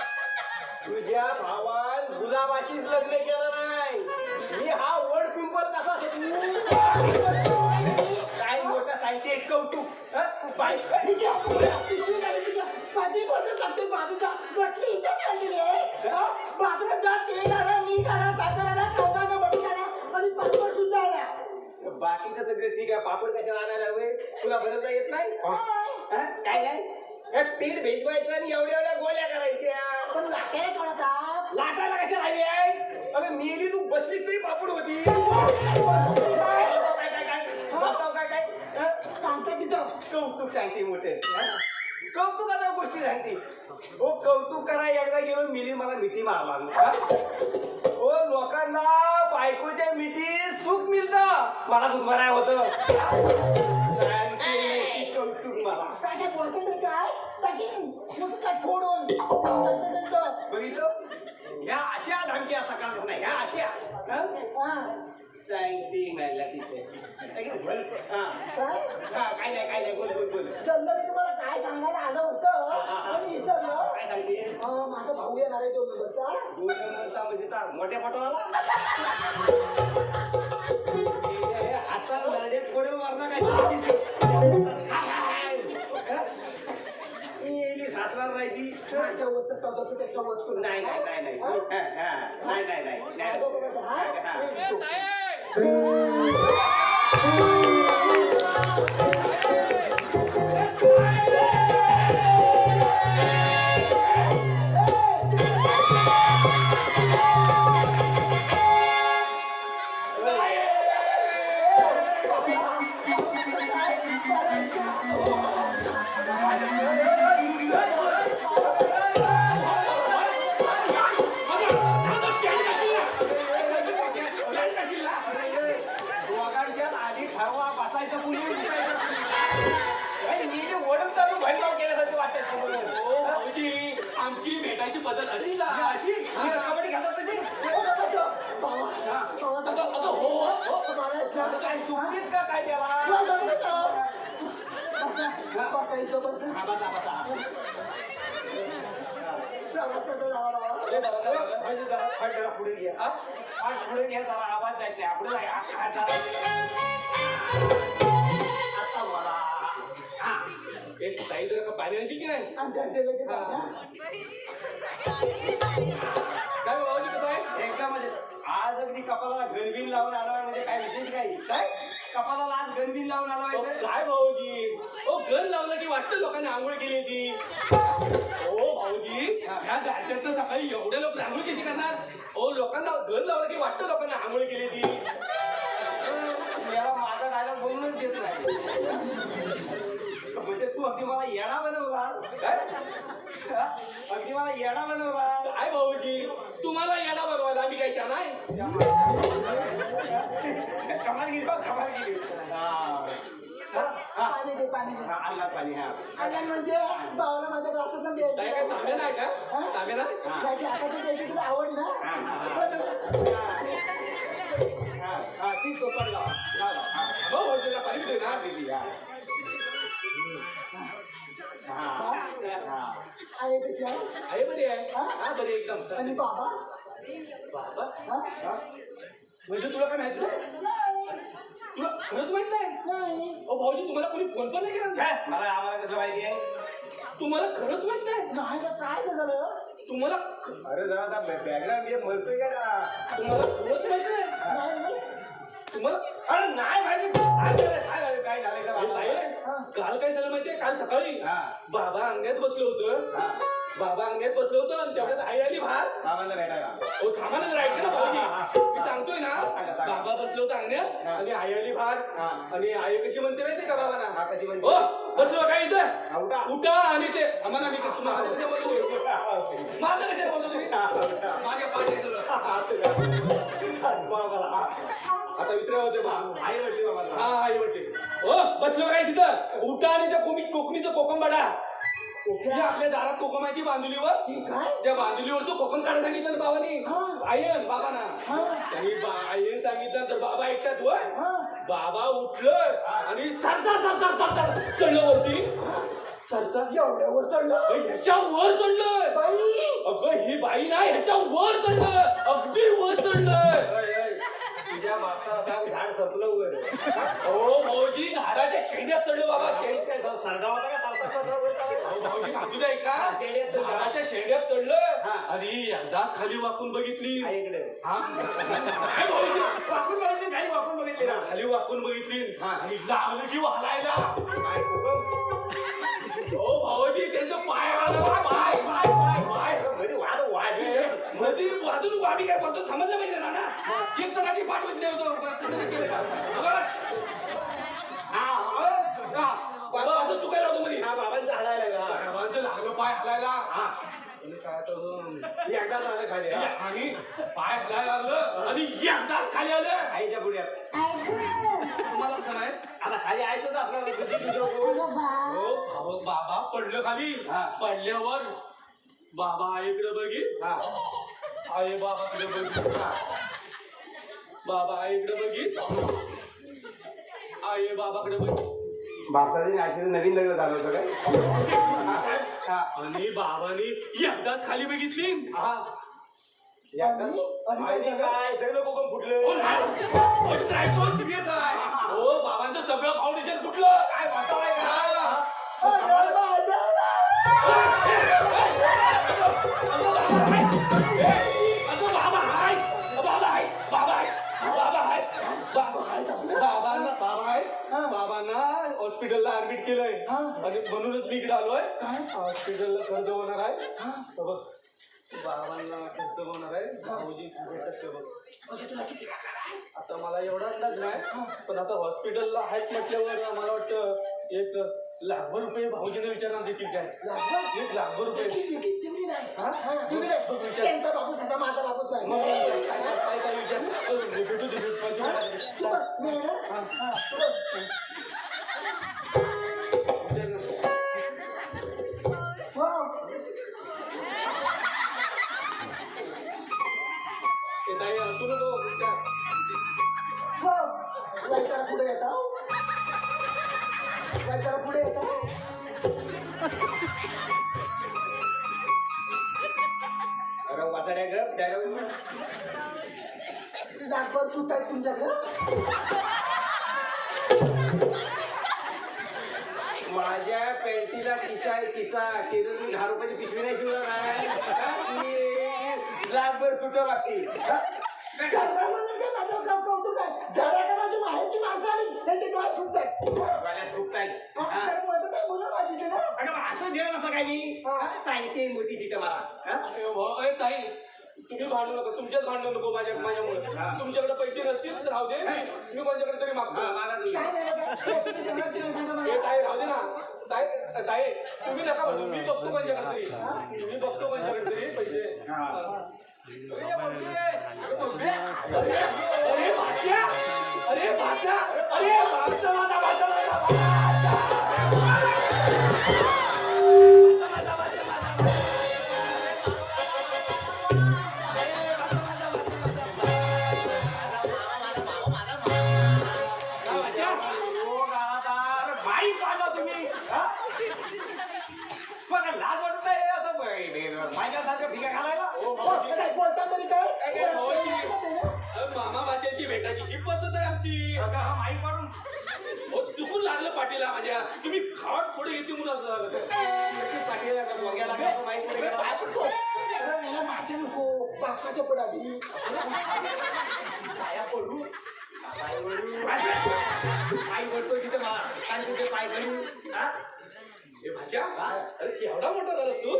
तुझ्या भावान गुलाबाशीच लग्न केलं नाही. मी हा वड पिंपल कसा काय मोठा सांगते कौतुक. बाजूला जात ते गाणं, मी गाणं, साखर आणा, कांदा बटून आणा आणि पापड सुद्धा आणा. बाकीचं सगळं ठीक आहे, पापड कशाला आणायला हवे? तुला बनवता येत नाही? काय नाही, हे पीठ भिजवायचं आणि एवढ्या गोळ्या करायच्या. पण लाटायला थोडा ताप. लाटायला कशा हवी आहे? अरे मेली तू बसलीस तरी पापड होती. काय सांगता तिथं कौतुक सांगते मोठे, कौतुकाच्या गोष्टी सांगते. हो कौतुक करा, एकदा गेलो मिली मला मिठी मारला. हो लोकांना बायकोच्या मिठी सुख मिळतं, मला दुधभराय होतं. कौतुक मला काय बोलते तर काय फोडून बघितलं. ह्या अशा धमक्या सकाळ नाही, ह्या अशा सांगते मला तिथे. काय नाही बोल बोल बोल. चंद्र मी तुम्हाला काय सांगायला आलं होतं पण विसरलं. काय सांगते? माझा भाऊ येणार आहे 2 नंबरचा. 2 नंबरचा म्हणजे मोठ्या पटवाला हाताला थोडे मारणं काय सासरा राहायची तसं त्याच्या वस्तू नाही नाही नाही नाही नाही नाही नाही नाही दोघांच्यात आधी ठरवा बसायचं कुणी मी ओढून चालू भैरव केल्यासारखं वाटत हो भाऊजी आमची भेटायची पद्धत अशी का अशी कबड्डी घालतात तशी अगं हो आता काय चुकलीस का काय त्याला हा, बसा बसा जरा पुढे घ्या पुढे घ्या जरा आवाज जायचा पुढे जाय आता बोला हा एक ताई जर का पाणी आणशील की नाही काय भाऊजी कसं आहे एकदम म्हणजे आज अगदी कपालाला गणबिन लावून आलोय म्हणजे काय विशेष काही काय कपालाला आज गणबिन लावून आलोय काय भाऊजी ओ गण लावलं की वाटतं लोकांनी आंघोळ केली ती हो भाऊजी ह्या गारच्यातनं सकाळी एवढे लोक आंघोळ कशी करणार ओ लोकांना गण लावलं की वाटतं लोकांना आंघोळ केली ती याला माझा डायलॉग बोलूनच देत नाही म्हणजे तू अगदी मला येडा बनवला काय अगदी मला येडा बनवला काय भाऊजी तुम्हाला येडा बनवायला आम्ही काय शान आहे कमाल गेली बघ कमाल गेली पाणी दे पाणी दे आणला पाणी हा आणि म्हणजे भावाला माझ्या ग्लासात काय काय तांबे नाही का तांबे नाही त्याची आता ती द्यायची तुला आवड ना हा ती टोपण लावा लावा हो भाऊजीला पाणी पितोय ना दीदी हा आहे कशी आहे आहे बरी आहे हा बरी एकदम आणि बाबा बाबा हा? म्हणजे तुला काय माहित नाही तुला खरंच माहित नाही नाही ओ भाऊजी तुम्हाला कोणी फोन पण नाही केला मला आम्हाला कसं माहिती आहे तुम्हाला खरंच माहित नाही नाही ना, काय झालं तुम्हाला अरे जरा बॅकग्राऊंड ये मरतोय का ना तुम्हाला खरंच माहित नाही नाही तुम्हाला अरे नाही माहिती काय झालंय का हे बाबा? ताई, काल काय झालं माहितीये काल सकाळी हा. बाबा अंगण्यात बसलो होतो हा. बाबा अंगण्यात बसलो होतो आणि तेवढ्यात आई आली बाहेर बाबांना भेटायला हो थांबा ना जरा ऐका ना भाऊजी मी सांगतोय ना सांगा, सांगा. बाबा बसलो होतो अंगण्यात हा. आणि आई आली बाहेर हा. आणि आई कशी म्हणते माहितीये का हा, बाबांना कशी म्हणते? हो बसलो काय इथं हा, उठा. उठा आणि ते आम्हाला मी माझं कशा बोलतो तुम्ही? माझं कशा बोलतो तुम्ही माझ्या पाठी बाबाला आता विसरा होते बा आई वाटली बाबाला हा आई वाटते हो बसलो काय तिथं उठा आणि त्या कोकणीचं कोकम बाडा आपल्या दारात कोकम आहे ती बांधुलीवर काय त्या बांधुलीवरचं कोकम काढायला सांगितलं ना बाबांनी हा. आयन बाबांना हा त्यांनी आईन सांगितलं तर बाबा ऐकतात वर हा बाबा उठलं आणि सर चढलं वरती सरसर एवढ्यावर चढलं ह्याच्या वर चढलं बाई अगं ही बाई नाही ह्याच्या वर चढलं अगदी वर चढलं तुझ्या मागचा सांग झाड संपलं वर हो भाऊजी झाडाच्या शेंड्यात चढलो बाबा सरगावाला का अहो, भाऊजी सांगू द्या का हा, शेंड्यात चढलं. झाडाच्या शेंड्यात चढलं हा. आणि एकदाच खाली वाकून बघितली आईकडे हा काय भाऊजी वाकून बघितली काही वाकून बघितली ना खाली वाकून बघितली हा. आणि लागलं की वालायला काय कोकम हो भाऊजी त्यांचं पाय आलं पाय पाय पाय पाय म्हणजे वाद वाढली मध्ये वाजून वाबी काय बोलतो समजलं पाहिजे ना ना एक तर आधी पाठवत नाही होतो बाबा असं तू काय लावतो मध्ये हा बाबांचा हलायला लागला बाबांचं लागलं पाय हलायला हा एकदा झालं खाली हा. आणि पाय हलायला लागलं आणि एकदाच खाली आलं आईच्या पुढ्यात तुम्हाला कसं नाही आता खाली आईचंच असणार तुझी तुझं हो अहो, बाबा पडलं खाली हा. पडल्यावर बाबा आईकडे बघित हा आई बाबाकडे बघित बाबा आईकडे बघित आई बाबाकडे बघित भारतातील आईचं नवीन लग्न झालं होतं काय हा, आणि बाबांनी एकदाच खाली बघितली हा एकदाच? आईने काय सगळं कोकम हो, फुटलं नाही. ट्राय तो सिरियस आहे हो बाबांचं सगळं फाउंडेशन फुटलं काय वाटावं माझ्या बाबांना हॉस्पिटलला ऍडमिट केलंय आणि म्हणूनच मी इकडे आलोय हॉस्पिटलला खर्च होणार आहे तर बघ बाबांना खर्च होणार आहे भाऊजी भेटत बघ आता मला एवढा अंदाज नाही पण आता हॉस्पिटलला आहेत म्हटल्यावर मला वाटतं 1,00,000 रुपये भाऊजीने विचारणार देखील काय 1,00,000 रुपये त्यांचा बाबूच आता माझा बाबूच नाही काय विचार भेटू दे तू नको जरा पुढे येता जरा पुढे येता अरे वाचाड्या ग डायलॉग नागभर सूट आहे तुमच्याकडं माझ्या पॅन्टीला किसा केलं 10 रुपयाची पिशवी नाही शिवणार आहे 1,00,000 सुटं लागते माझं कौतुक आहे जरा का माझी माहेरची माणसं आली त्यांचे डोळ्यात खूप असं दिलं नसं काय मी सांगते मोठी तिथं मला ताई तुम्ही भांडू नका तुमच्याच भांडू नको माझ्यामुळे तुमच्याकडे पैसे नसतील तर राहू दे मी माझ्याकडे तरी मागतो ताई राहू दे ना ताई तुम्ही नका भांडू मी बघतो माझ्याकडे तरी मी बघतो माझ्याकडे तरी पैसे अरे भाषा बोलता तरी काय मामा भाच्याची भेटायची ही पद्धत आहे आमची चुकून लागलं पाटीला माझ्या तुम्ही खाट पुढे येते म्हणून असं झालं माझ्या नको बापसाच्या पडावी पाया पडू पाय पडतो तिथे मला आणि तिथे पाय करू भाज्या अरे केवढा मोठा झाला तू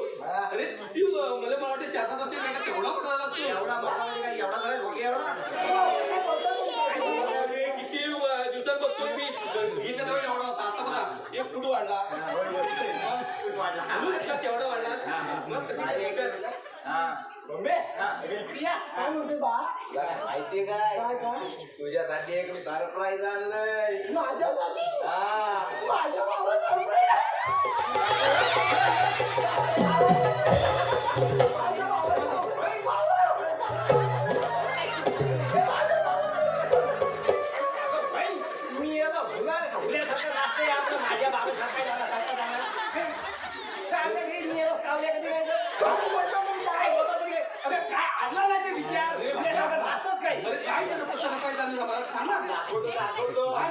अरे ती मला वाटतं 4-5 वर्ष केवढा मोठा झाला तू एवढा झाला अरे किती दिवसात बघतोय मी घेतला तेव्हा एवढा होता आता बघा 1 फूट वाढला केवढा वाढला काय म्हणते बा माहितीये काय तुझ्यासाठी एक सरप्राईज आणलंय माझ्यासाठी हा माझ्या बाबा मी भुल्यासारखं नाचते आपलं माझ्या बाबासारखं काय आणलं नाही ते विचार नाचतच काय काय झालं मला सांग ना दाखवतो काय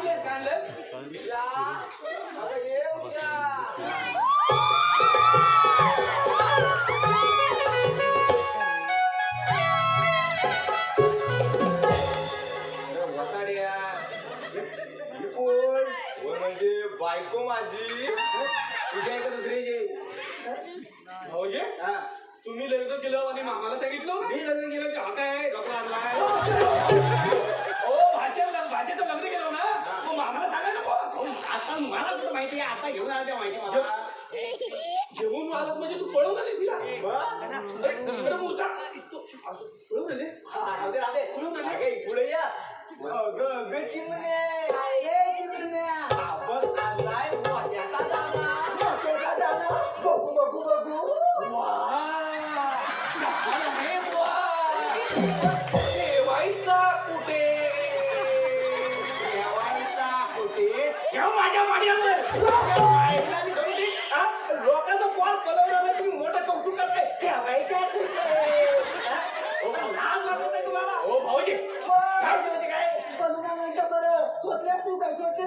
म्हणजे बायको माझी तुझ्या एका दुसरी भाऊजी तुम्ही लग्न केलं आणि मामाला सांगितलं मी लग्न केलं की हा काय डॉक्टर आणलाय हो भाच्याचं लग्न केलं ना मग मामाला सांगायचं आता मला तुझं माहिती आहे आता घेऊन आला त्या माहिती मला घेऊन आलात म्हणजे तू पळवून आली तिला पळवून आले पुढे या आपण आणलाय मोठ्याचा दादा बघू बघू बघू ठेवायचा कुठे माझ्या माड्यावर लोकांचं पॉल पलवण्याला तुम्ही मोठं कौतुक करताय ठेवायच्या लाज वाटत नाही तुम्हाला हो भाऊजी काय बनवून बरं सोडले असतील काय सोडले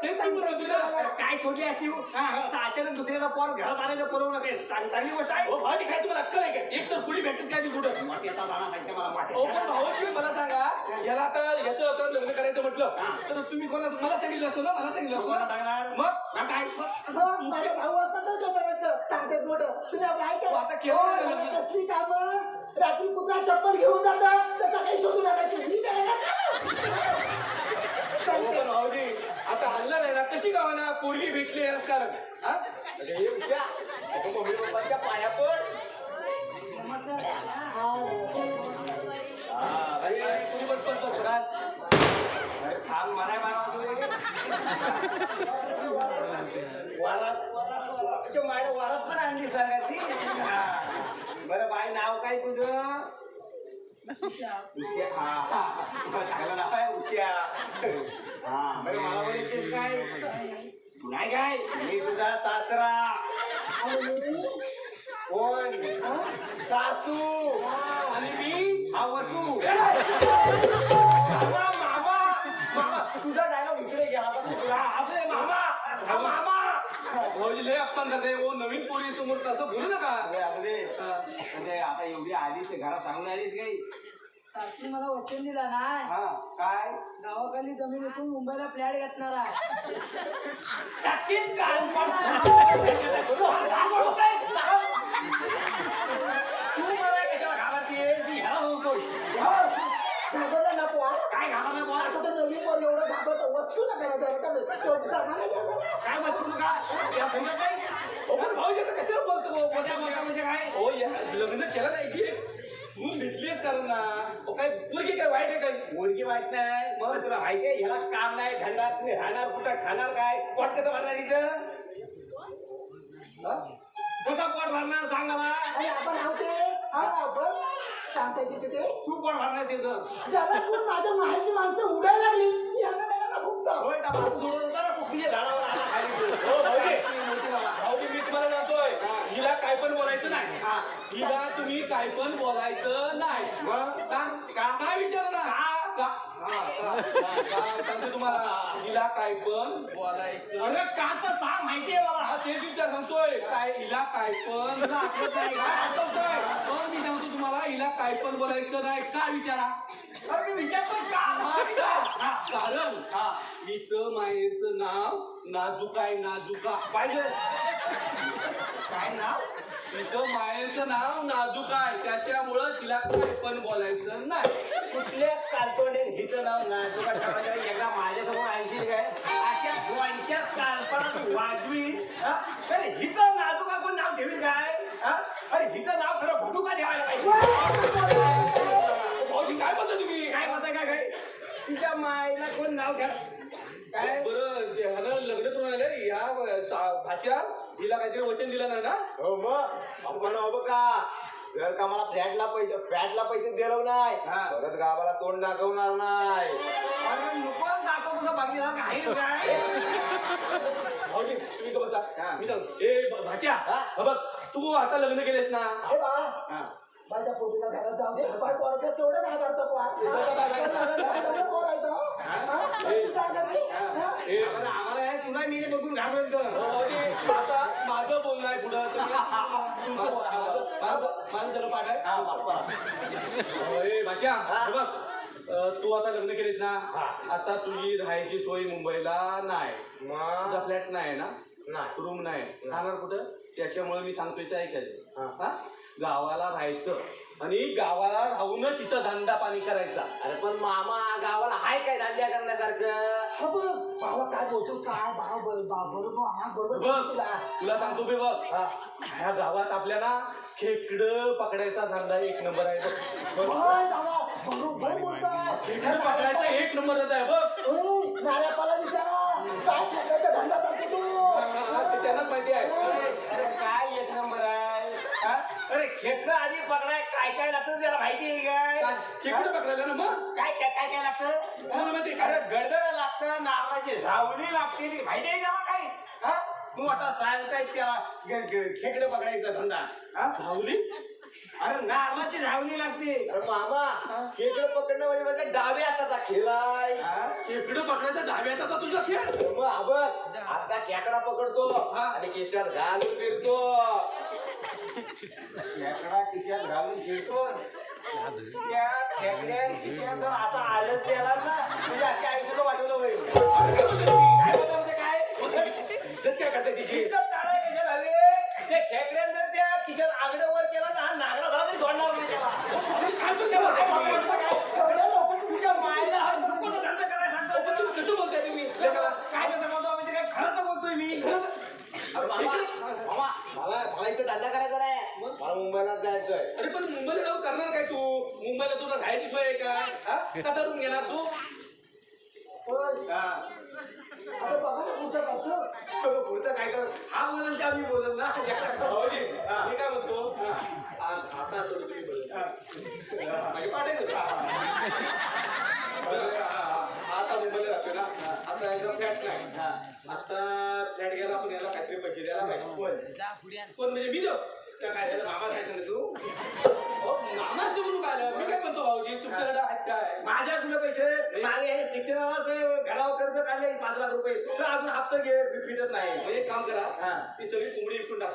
ते सांगतो ना तुला. काय सोडली असती असं अचानक दुसऱ्याचा पोर घरात आणायचं परवडलं काय चांगली गोष्ट आहे. हो भाऊजी काय तुम्हाला अक्कल आहे का? एक तर पुढे भेटत नाही कुठं. मातेचा दाणा सांगते मला हो पण माते भाऊजी मला सांगा, याला आता याचं आता लग्न करायचं म्हटलं तर तुम्ही कोणाला मला सांगितलं असतं ना, मला सांगितलं कोणाला असतं ना. सांगणार मग काय माझा भाऊ असता तर शोधायचं सांगते मोठं तुम्ही आपलं ऐका आता केव्हा नाही झालं? कसली कामं रात्री कुत्रा चप्पल घेऊन जातं त्याचा काही शोधून आणायची मी करायला हो पण भाऊजी आता हल्ला नाही ना, कशी गावाना पोरगी भेटली आहे कारण हा? अरे उद्या मम्मी पप्पाच्या पाया पड अरे तुम्ही बस राज. अरे थांब माराय वारात माझ्या वारात पण आणली सांगा ती बरं बाई नाव काय तुझं उश्या चांगलं नाव आहे उश्या हा बरं मला बोलायचं काय नाही काय मी तुझा सासरा कोण सासू आणि मी हा वसू मामा मामा मामा. तुझा डायलॉग इकडे गेला तुला अरे मामा हा मामा. भाऊजी लय अपमान करते. हो नवीन पोरी समोर तसं बोलू नका. म्हणजे आता एवढी आलीस घरात सांगून आलीस काही सारखी मला वचन दिला ना हा काय गावाखाली जमीन विकून मुंबईला फ्लॅट घेतणार आहे टाकीन कान तू मला कशाला घाबरतीये ती ह्याला बोलतोय घाबरला ना पोहा काय घाबरला बोल आता तर नवीन पोर एवढं घाबरतं वचू नका काय बसू नका त्याला समजत नाही हो पण भाऊजी आता कशाला बोलतो हो? म्हणजे काय हो लग्न केलं नाही की म्हणून भेटलीच कारण ना. हो काय पोरगी काय वाईट आहे काही? मुलगी माहित नाही मग तुला माहितीये ह्याला काम नाही धंदा तुम्ही राहणार कुठं खाणार काय पोट कसं भरणार हिचं कसं पोट भरणार सांग मला अरे आपण आपण सांगता येते ते तू पोट भरणार तिचं ज्याला कोण माझ्या माहेरची माणसं उडायला लागली यांना वेळेला खूप होय का बापू सोडत होता ना कुठली झाडावर आला खाली हो भाऊजी मी तुम्हाला म्हणतोय हिला काय पण बोलायचं नाही. हा. हिला तुम्ही काय पण बोलायचं नाही. मग काय विचार ना सांगतो तुम्हाला हिला काय पण बोलायचं. अरे का तर सांग माहितीये मला हा तेच विचार सांगतोय काय हिला काय पण तुला आठवत नाही का? आठवतोय. पण मी सांगतो तुम्हाला हिला काय पण बोलायचं नाही. काय विचारा अरे मी विचारतो का कारण हिचं मायेचं नाव नाजुकाय नाजुका पाहिजे काय नाव तिचं मायेचं नाव नाजुकाय त्याच्यामुळं तिला काय पण बोलायचं नाही. कुठल्या कालतोंडे हिचं नाव नाजुका ठेवायचं एकदा माझ्यासमोर आणशील काय अशा दोनच्या कालपणात वाजवी अरे हिचं नाजुका कोण नाव ठेवील काय अरे हिचं नाव खरं भटुका ठेवायला पाहिजे भाऊजी काय बोलता तुम्ही? काय म्हणताय काय काय तिच्या माईला कोण नाव घ्या काय बरं ह्यानं लग्न करून आले या भाच्या हिला काहीतरी वचन दिलं नाही ना. हो मग आपण हो का जर का मला फ्लॅटला पैसे दिलं नाही परत गावाला तोंड दाखवणार नाही अरे नुकसान दाखव तुझं बघण्यासारखं आहे काय भाऊजी तुम्ही का बसा मी सांगतो ए भाच्या बघ तू आता लग्न केलेस ना. अरे बा माझ्या पोटीला घरात जाऊ दे पण पोरगं तेवढं नाही करतं आम्हाला हे तुला मी बघून घाबरतो आता माझं बोलणं आहे पुढं माझं जरा पाठ आहे भाच्या बघ तू आता लग्न केलीस ना. आता तुझी राहायची सोय मुंबईला नाही. तुझा फ्लॅट नाही ना रूम नाही राहणार कुठं त्याच्यामुळे मी सांगतोय ते ऐकायचं गावाला राहायचं आणि गावाला राहूनच इथं धंदा पाणी करायचा. अरे पण मामा गावाला हाय काय धंद्या करण्यासारखं बाबा काय बोलतो काय बरोबर बघ तुला सांगतो बे बघ ह्या गावात आपल्याला खेकडं पकडायचा धंदा एक नंबर आहे बघ. बरोबर बोलतोय खेकडं पकडायचा एक नंबर आहे बघ. नाऱ्यापाला विचारा काय खेळण्याचा धंदा करतो तू ते त्यांनाच माहिती आहे. अरे काय एक नंबर आहे अरे खेकडं आधी पकडाय काय काय लागतं त्याला माहिती आहे काय खेकडं पकडायला ना मग काय काय काय काय लागतं तुम्हाला माहिती आहे अरे का? गडगड लागतं नारळाची झावली लागते ती माहिती आहे त्याला काय तू आता सांगताय त्याला खेकडं पकडायचा धंदा धावली अरे नारळाची धावणी लागते. अरे मामा खेकडं पकडणं म्हणजे माझ्या डाव्या हाताचा खेळ आहे. खेकडं पकडायचा डाव्या हाताचा तुझा खेळ. मग आबक असा खेकडा पकडतो आणि केशात घालून फिरतो. खेकडा खिशात घालून फिरतो. त्या खेकड्या खिशात जर असा आलंच गेला ना म्हणजे अशी आयुष्याला वाटवलं होईल. काय बोलतो म्हणजे काय इज्जत काय करताय तिची? इज्जत टाळायला कशाला हवी? ते खेकड्यानं जर त्या खिशात आगडं वर केला ना हा नागडा झाला तरी सोडणार नाही त्याला. काय बोलताय काय बाबा? एवढ्या लोकं तुमच्या मायला हा नको तो धंदा करायला सांगतो. तुम्ही कसं बोलताय तुम्ही लेकराला? काय कसं बोलतो म्हणजे काय खरं तर बोलतोय मी. खरं तर- अरे मामा मामा मला इथे धंदा करायचा नाही. मला मुंबईला जायचंय. अरे पण मुंबईला जाऊन करणार काय तू? मुंबईला तुला राहायची सोय आहे का? हा? कसा रूम घेणार तू? हा. अरे बघा ना तुमच्या बाजू. पुढचं काय कर हा बोलल त्या मी बोलल ना. भाऊजी, मी काय म्हणतो? आता असं तुम्ही बोलत. म्हणजे पाठायचं. आता मुंबईला राहतोय ना. आता याचा फ्लॅट नाही. आता फ्लॅट घ्यायला आपण याला काहीतरी पैसे द्यायला पाहिजे. कोण म्हणजे मी देऊ? का काय झालं मामा काय सांगत तू मामाच म्हणून काय आलं? मी काय म्हणतो भाऊजी, तुमच्याकडे आहेत काय? माझ्या तुला पैसे मागे हे शिक्षणाला घरावर कर्ज काढले 5 लाख रुपये तर अजून हप्ता घे फिटत नाही. मग एक काम करा, हा. ती सगळी कोंबडी विकून टाक.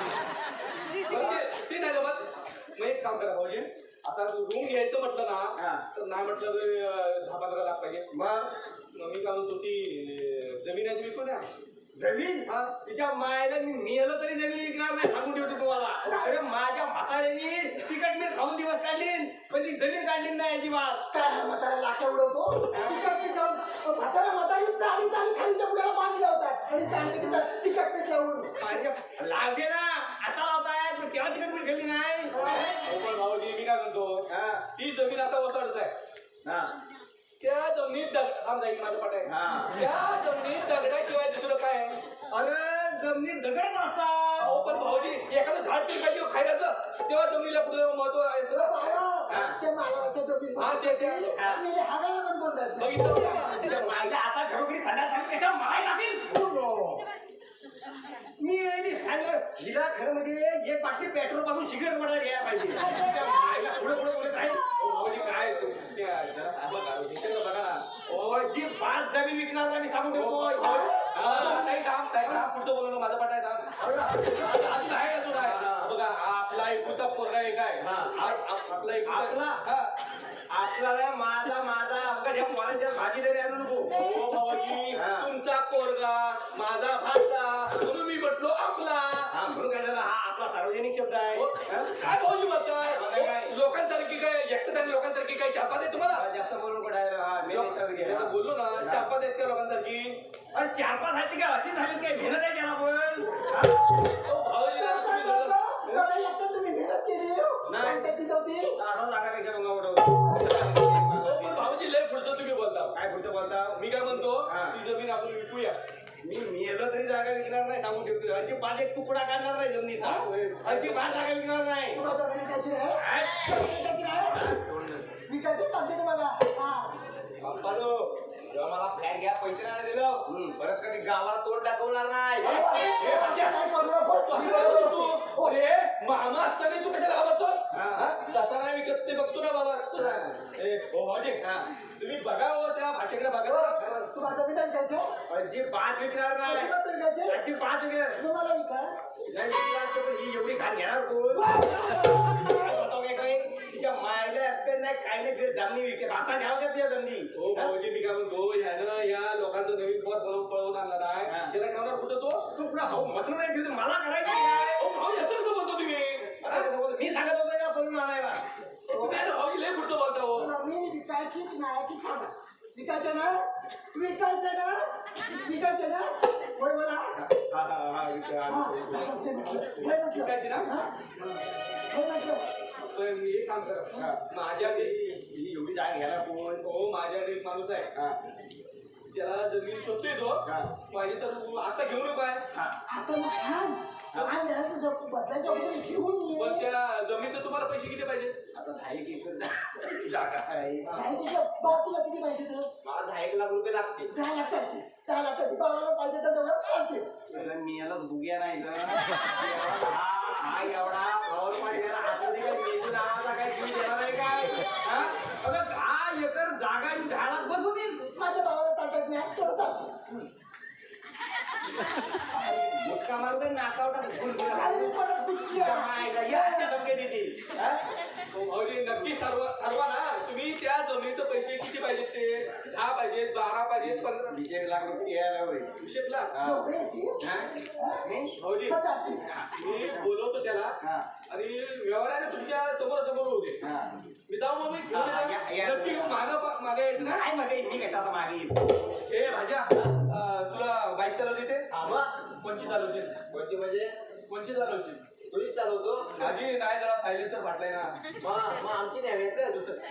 बरं, ते नाही जमत. मग एक काम करा भाऊजी, आता रूम घ्यायचं म्हटलं हा. ना तर नाही म्हटलं तर 10-15 लाख पाहिजे. मग मी काय म्हणतो, ती जमिनाची विकून द्या. जमीन हा. तिच्या मायला मी मेलं तरी जमीन विकणार नाही सांगून ठेवतो तुम्हाला. अरे माझ्या म्हाताऱ्यानी तिकट मीठ खाऊन दिवस काढली पण ती जमीन काढली नाही अजिबात. काय म्हातारा लाख उडवतो तिखट पीठ लावून म्हातारी चाली खालीच्या मुलाला पाणी लावतात आणि सांगते तिथं तिखट पीठ लावून. लागते ना आता लावताय पण तेव्हा तिकट मीठ खाल्ली नाही. हो पण भाऊजी, मी काय म्हणतो, हा. ती जमीन आता वसाडत आहे. हा. त्या जमिनीत थांब जाईल माझं पाठ आहे. हा. त्या जमिनीत दगडाशिवाय दुसरं काय आहे? अरे जमिनीत दगडच असतात. अहो पण भाऊजी, एखादं झाड पिकायची खायचं तेव्हा जमिनीला कुठे महत्व आहे. त्या मानवाच्या हा, ते- ते- मी हागायला पण बोलतात. बघितलं का? तिच्या मायला आता घरोघरी संडास झाली कशा माय लागेल. मी सांगलं हिला खरं म्हणजे एक बाटली पेट्रोल पासून सिगरेट वडा घ्यायला पाहिजे. त्या मायला पुढे पुढे बोलत आहे. अहो, भाऊजी काय त्या जरा थांबा का? विषय बघा ना. ओ जी 5 जमीन विकणार नाही मी सांगून ठेवतोय. हा, नाही थांब, पुढचं बोलू ना, माझा पाठ आहे थांब. आहे अजून आहे. बघा, हा आपला एकुलता पोरगा एक आहे. आपला एकुलता हा. आपला माझा अवघड ह्या पोरांच्या भागीदारी आणू नको. हो भाऊजी, तुमचा पोरगा, माझा भाचा, म्हणून मी म्हटलो आपला. हा म्हणून काय झालं हा आपला सार्वजनिक शब्द आहे. हो, काय भाऊजी म्हणताय? काय? लोकांसारखी काय एकट्याने लोकांसारखी काय चापात आहे तुम्हाला? जास्त बोलून पडाय हा मेन विचार घे. आता बोललो ना, चापात आहेत का लोकांसारखी? अरे 4-5 आहेत काय अशी झाली काय मेहनत आहे त्याला पण. हो भाऊजी, तुम्ही जरा- तुम्ही मेहनत केली नाही. तिथं होती. असा जागापेक्षा रंगा उडवतो. हो, पण भाऊजी लय पुढचं तुम्ही बोलता. काय पुढचं बोलता मी काय म्हणतो, हा. ती जमीन आपण विकूया. मी मेलं तरी जागा विकणार नाही सांगून ठेवतो. अजिबात एक तुकडा काढणार नाही जमिनीचा. अजिबात जागा विकणार नाही. तुम्हाला जमीन विकायची नाही. जमीन विकायची नाही. विकायची सांगते तुम्हाला. हा. बाप्पानो जेव्हा मला फ्लॅट घ्या पैसे नाही दिलं परत कधी गावाला तोड दाखवणार नाही. हे भाज्या. काय करू नको. असं काय करतो? अरे मामा असताना तू कशाला लावतो? हा. तसा नाही विकत ते बघतो ना बाबा. हो भाऊजी, तुम्ही बघा हो, त्या भाषेकडे बघा बरं. तुम्हाला जमीन विकायची. अजिबात विकणार नाही. अजिबात विकायची. अजिबात विकणार तुम्हाला विका. नाही विकणार असतं पण ही एवढी घाण घेणार कोण? काय बताव काय काय? तिच्या मायला अक्कल नाही काय नाही जमिनी विकते भाषा घ्यावं का तुझ्या जमिनी. हो भाऊजी, मी काय म्हणतो, ह्यानं या लोकांचं नवीन पद पळवून आणला नाही. त्याला खाणार कुठं तो? तू पुढे हाऊ मसलं नाही ठेवतो मला करायचं काय? हो भाऊजी, असं कसं बोलतो तुम्ही? असं कसं बोलतो? मी सांगत होतो का पळून आणायला. तुम्ही आता भाऊजी लय पुढचं बोलता हो. जमीन विकायची नाही की सांगा. विकायचं ना. विकायचं ना. विकायचं ना. होय मला. हा हा हा विकणार. हा. होय म्हटलं. विकायची ना? हा. होय म्हटलं. तर मी एक काम करा, माझ्याकडे ही एवढी जागा घ्यायला कोण? हो माझ्याकडे एक माणूस आहे, हा. त्याला जमीन शोधतोय तो. हा. पाहिजे तर तू आता घेऊन येऊ काय? आता मग छान. आणि घराचं बदलायच्या अगोदर घेऊन ये. पण त्या जमिनीचं तुम्हाला पैसे किती पाहिजे? आता 10 एकर जागा आहे. नाही तिथं बाकीला किती पाहिजे तर? मला 10 लाख रुपये लागते. 10 लाख चालते. 10 लाख दीपावलीला पाहिजे तर तेवढं चालते. मी याला बुग्या नाही तर हा एवढा मुक्का मारतो नाकावटा अरे परत कुठची धमके देते हा? भाऊजी नक्की ठरवा ना तुम्ही त्या जमिनीचं पैसे किती पाहिजेत ते 10 पाहिजेत 12 पाहिजेत 15 विजय लाख रुपये यायला होईल. हिशेब लाख एवढे येते? भाऊजी मग चालते. मी बोलवतो त्याला हा. आणि व्यवहाराने तुमच्या समोर होते हा. मी जाऊ मग मी घेऊन हा, येतो. या. नक्की मागे यायचं ना नाही मग मी कसा आता मागे येईल ए भाज्या तुला बाईक चालवता येते हा मग कोणची चालवशील कोणती म्हणजे कोणची चालवशील तुझीच चालवतो माझी नाही जरा सायलेन्सर फाटलाय ना मग आमची नाही येत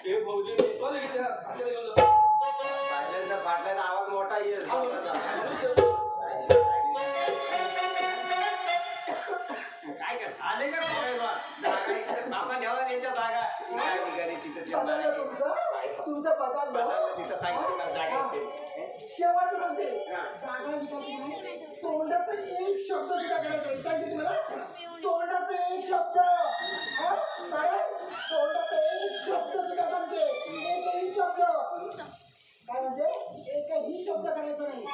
ए भाऊजी तो लगेच या. आपल्याला घेऊन जाऊ. सायलेन्सर फाटल्याचा आवाज मोठा येईल हा, काय कर आले का जागा ठेवा त्यांच्या जागा काय बिगारी तिथं पगार ठेवणार तुमचा पगार लो. तिथं सांगितलं जागा येते शेवटचं सांगते हा. जागा विकायची नाही तोंडाचा एक शब्द सुद्धा करायचा नाही. सांगते तुम्हाला तोंडाचा एक शब्द हा? काय तोंडाचा एक शब्द सुद्धा सांगते एकही शब्द काय म्हणजे एकही शब्द करायचा नाही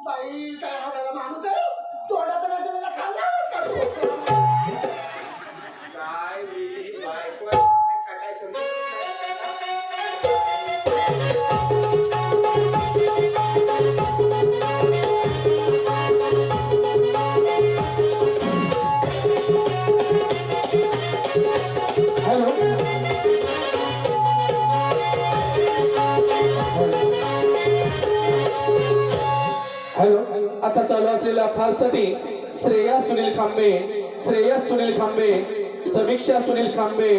बाई काय हवाला माणूस आहे तोंडाचा नाही तुम्हाला खाल्लाच काढतो काय वेगळी बायको आहे, काय समजत हॅलो हॅलो आता चालू असलेल्या फारसाठी श्रेया सुनील खांबे समीक्षा सुनील खांबे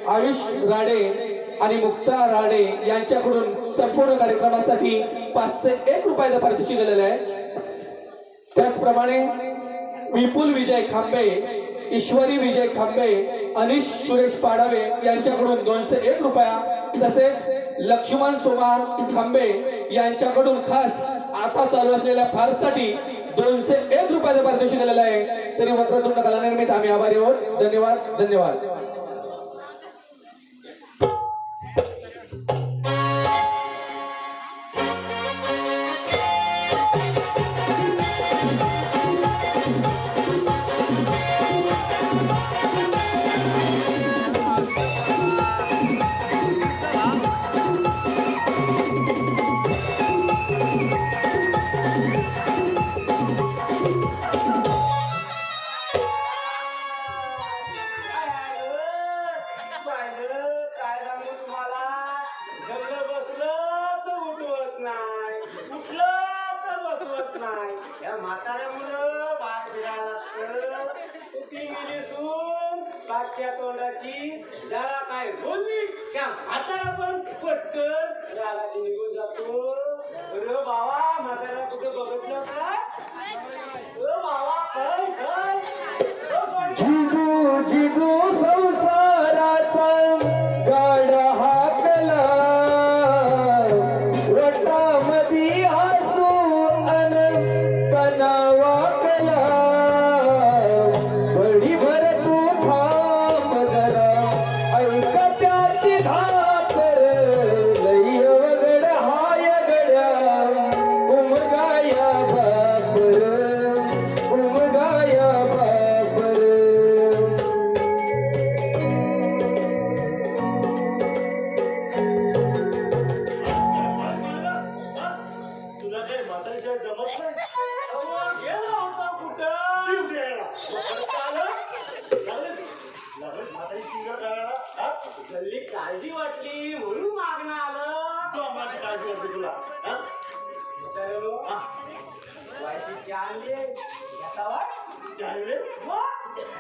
आयुष राडे आणि मुक्ता राडे यांच्याकडून संपूर्ण कार्यक्रमासाठी 501 रुपयाचं पारितोषिक दिलेलं आहे. त्याचप्रमाणे विपुल विजय खांबे ईश्वरी विजय खांबे अनिश सुरेश पाडावे यांच्याकडून 201 रुपया तसेच लक्ष्मण सुमार खांबे यांच्याकडून खास आता चालू असलेल्या फारसाठी 201 रुपयाचं पारितोषिक दिलेलं आहे. तरी वक्रतुंड कला निर्मित आम्ही आभारी आहोत. धन्यवाद. काय सांगू तुम्हाला जगलं बसलं तर उठवत नाही उठलं तर बसवत नाही या म्हाताऱ्यामुळं बाहेर फिरायला लागतं ती गेली सून पाठच्या तोंडाची जरा काय बोलली त्या म्हातारा पण पटकन रागाशी निघून जातो अरे बाबा म्हातारा कुठे बघितलं काय बाबा काय जिजू संसाराचा गाडा हाकला वटामधी हसू अन कनावाकला बडी भर तू थांब जरा ऐक त्याची धाकर लई वगड हाय गड्या उमगाया बापर उमगाया बापर तुला काय म्हातारीच्या जमत नाही अहो, गेला होता कुठं जीव द्यायला म्हातारी फिंगर करायला हा? गल्ली काळजी वाटली म्हणून मागणं आलं तो माझी काळजी वाटते तुला हा? म्हाताऱ्यानो, हा. वायसी चहा आणली घेता वा? चहा आणली?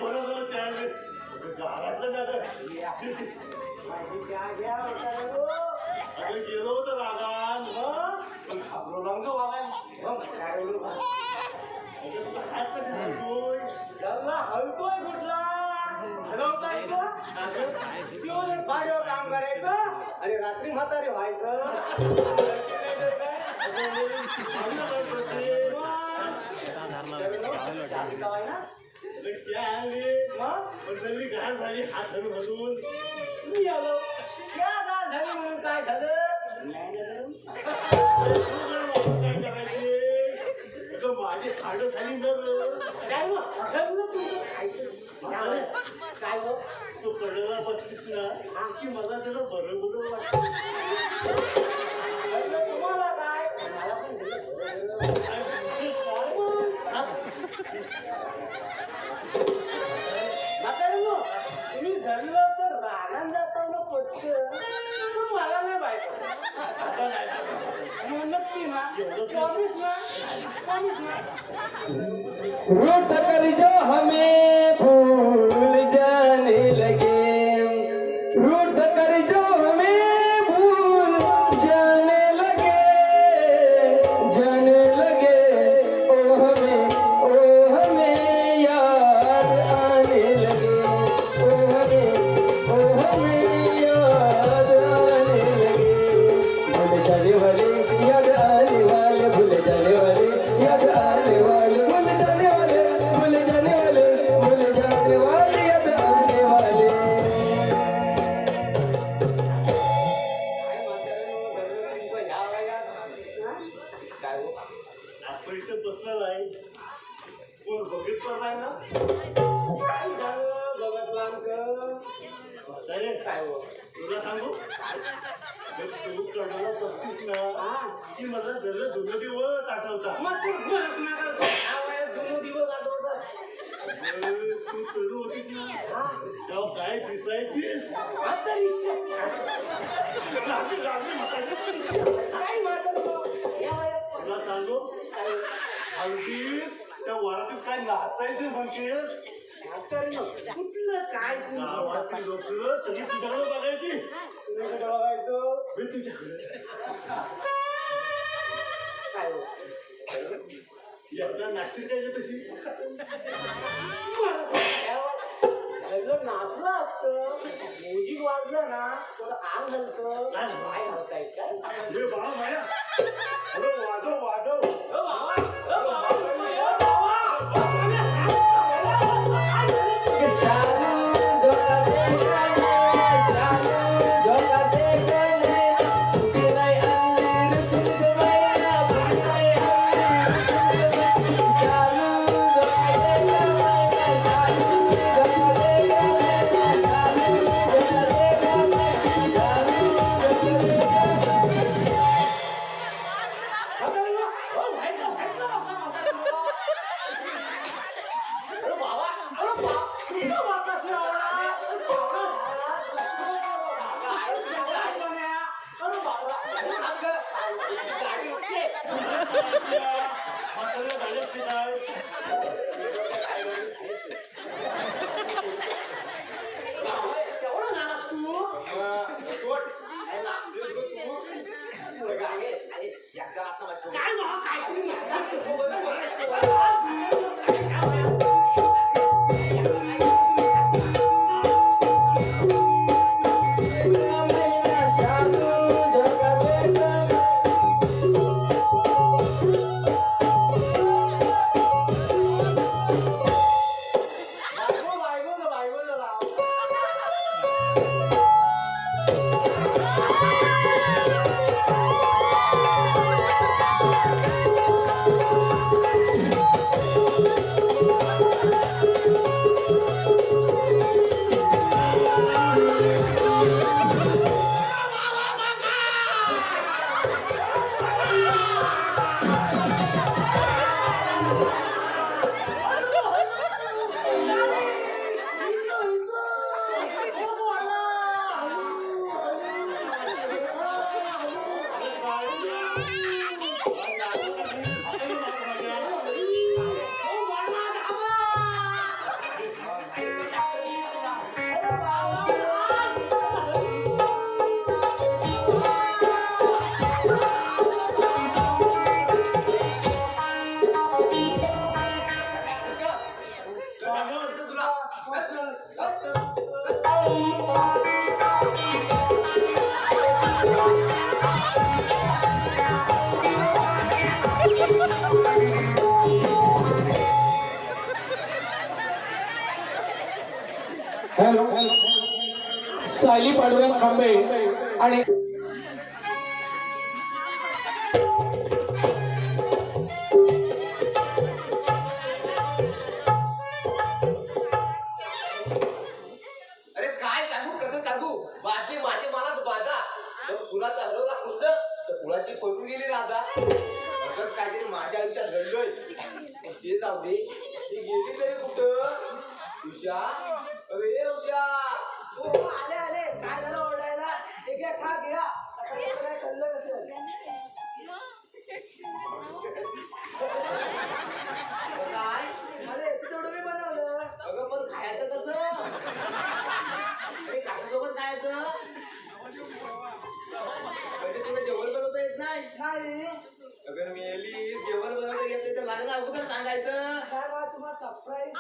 बरं झालं चहा आणली गावातलं दादा वायसी चहा घ्या म्हाताऱ्यानो. अरे गेलो होतं रागान पण घाबरू लागलो हलतोय कुठला हलवता येतं काम करायचं आणि रात्री म्हातारे व्हायचं घाण झाली हात धरून घालून मी आलो क्या घाण झाली म्हणून काय झालं हाड झाली तर काय मग असं बोलत तुमचं काय हो तू कडला बसलीस ना की मला जरा बरं बरं वाटतं. तुम्हाला काय मला पण काय बोलतेस काय? हा? म्हाताऱ्यांनो, तुम्ही झडलं तर रानात जाताना पटकन पण मला नाही बायको आता नाही मग नक्की ना प्रॉमिस ना प्रॉमिस ना रूठ कर जो हमें भूल जाने लगे, रूठ कर जो हमें भूल जाने लगे, ओ हमें याद आने लगे, ओ हमें याद आने लगे, भूल जाने वाले याद आने वाले, भूल जाने वाले याद आने वाले, भूल जाने वाले, भूल जाने वाले, भूल जाने वाले याद आने वाले. काय म्हाताऱ्यांनो, झडलं तुमचं ह्या वयात काय हो आपण इथं बसलेला आहे कोण बघितलं नाही ना. काय झालं बघतला आमचं अरे काय हो तुला सांगू तू कडला बसतीस ना की मला जरा जुनं दिवस आठवतात. मग तू बरंच ना करतो ह्या वयात जुने दिवस आठवतात तू तरू होतीस ना तेव्हा काय दिसायचीस. आता निश्चय काय म्हाताऱ्यांनो, या वयात तुला सांगू अगदी त्या वरातीत काय नाचायचे म्हणतेस. म्हाताऱ्यांनो, कुठलं काय गावातली लोक सगळी तुझ्याकडे बघायची तुझ्याकडे बघायचं मी तुझ्याकडे काय हो एकदा नाशिक द्यायची तशी सगळं नाचलं असतं म्युझिक वाजलं ना थोडं अंग हलतं काय हलताय काय अरे बाबा माया अरे वाजव वाजव ओ बाबा, ओ बाबा, ओ बाबा, शालू झोका दे गणे, शालू झोका दे गणे, फुगे नाही आणली रसूलचं बाईला, फुगे नाही आणली रसूलचं बाई. शालू झोका दे गणे, शालू झोका दे गणे, शालू झोका दे गणे, शालू झोका दे गणे. म्हाताऱ्यांनो, ओ व्हायचं बसा म्हाताऱ्यांनो. अरे बाबा, अरे बाप, कुठं वापस लावला? पाहुणा झाला. अरे बाबा, गाडी उठते म्हाताऱ्या झाल्यास की काय. केवढं झालास तू काय बाबा काय तुम्ही शालू झोका दे गणे. बायको लाव. हॅलो सायली पांडुरंग खांबे आणि भावाची पटून गेली राधा असंच काहीतरी माझ्या आयुष्यात घडलंय ते जाऊ दे ती गेली तरी कुठं उषा अरे उषा आले आले काय झालं ओरडायला हे घ्या खा घ्या सकाळी काय कळलं नसेल काय अरे तेवढं मी बनवलं अगं पण खायचं कसं अरे कशासोबत खायचं म्हणजे तुला जेवण बनवता येत नाही नाही अगं मेली जेवण बनवता येत नाही तर लागलं अगोदर सांगायचं काय बा तुम्हाला सरप्राईज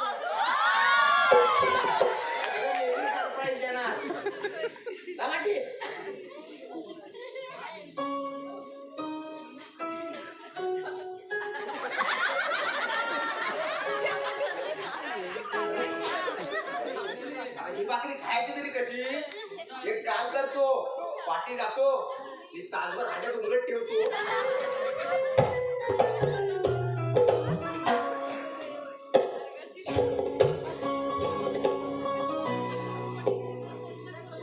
सरप्राईज देणार टमाटे ही भाकरी खायची तरी कशी एक काम करतो पाठी जातो ती तासभर हातात उघडत ठेवतो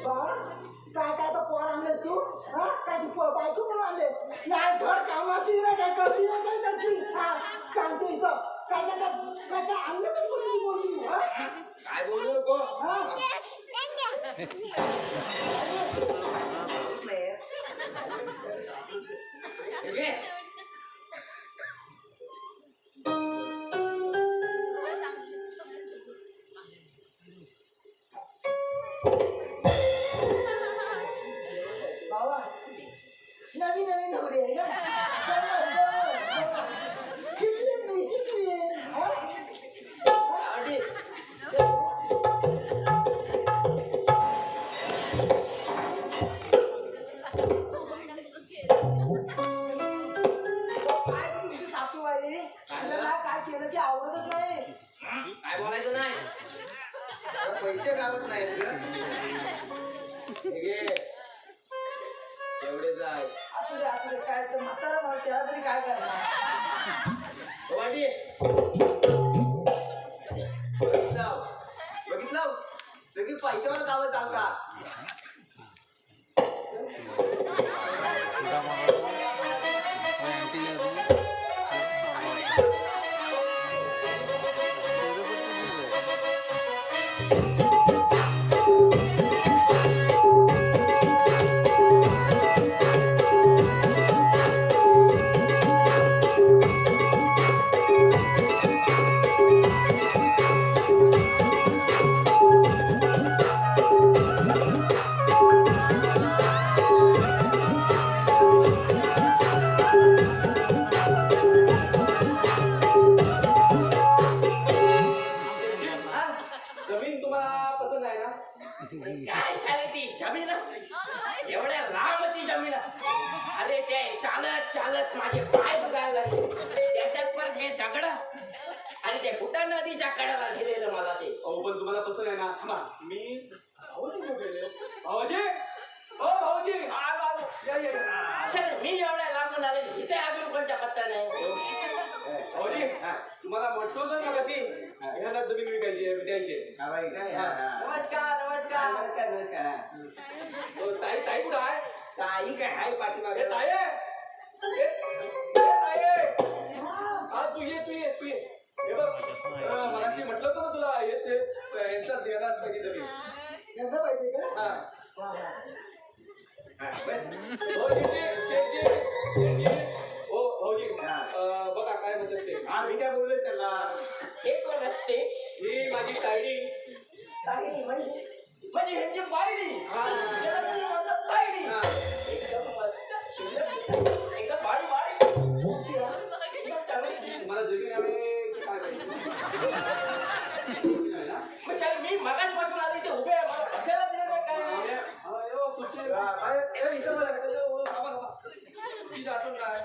काय काय तर पोर आणले तू हा काय तू बायको म्हणून आणले नाही धड कामाची ना काय करती ना काय करती हा सांगते इथं काय काय काय काय आणलं तरी कोणी बोलली हा काय बोलू नको हा हे घे. बाबा नवीन नवीन नवरी आहे ना शिकली नाही शिकली आधी. काय तुमची सासू आहे काय केलं की आवडतच नाही काय बोलायचं नाही आता पैसे गावत नाहीत ग. हे घे. एवढे जाय असू दे काय तर म्हातारा मला त्याला तरी काय करणार वाटी बघितलं सगळी पैशावर गावं चालतात जमीन तुम्हाला पसंत आहे ना काय शाळे ती जमीन एवढ्या लांब ती जमीन अरे ते चालत चालत माझे पाय दुखायला लागले त्याच्यात परत हे दगड आणि ते कुठं नदीच्या कड्याला नेलेलं मला ते अहो पण तुम्हाला पसंत आहे ना थांबा मी भाऊजी घेऊन गेले भाऊजी हो भाऊजी या. सर मी एवढ्या लांबून आले इथे अजून कोणत्या पत्ता नाही भाऊजी तुम्हाला म्हटलो ना कशी ह्याला जमीन विकायची द्यायची नमस्कार नमस्कार हो, ताई ताई कुठं आहे ताई काय हाय पाठीमागे ए, ताई ताई हा तू ये हे बघ मगाशी म्हटलं होतं ना तुला हेच यांच्याच देणार सगळी जमीन यांना पाहिजे का हा हा बस. हो शेटजी. हो भाऊजी बघा काय म्हणतात ते मी काय बोललोय त्याला हे कोण असते ही माझी तायडी ताईडी म्हणजे ह्यांची बायडी त्याला तुम्ही म्हणतात ताईडी हा. एकदम मस्त सुंदर एकदम बाडी एकदम चांगली तुम्हाला जमीन हवी की काय पाहिजे जमीन आहे ना? मग मी मगाचपासून आले इथे उभे आहे मला बसायला दिलं नाही काय अहो, खुर्ची. ए, इथं बघा, थांबा. तुझी आठवण काय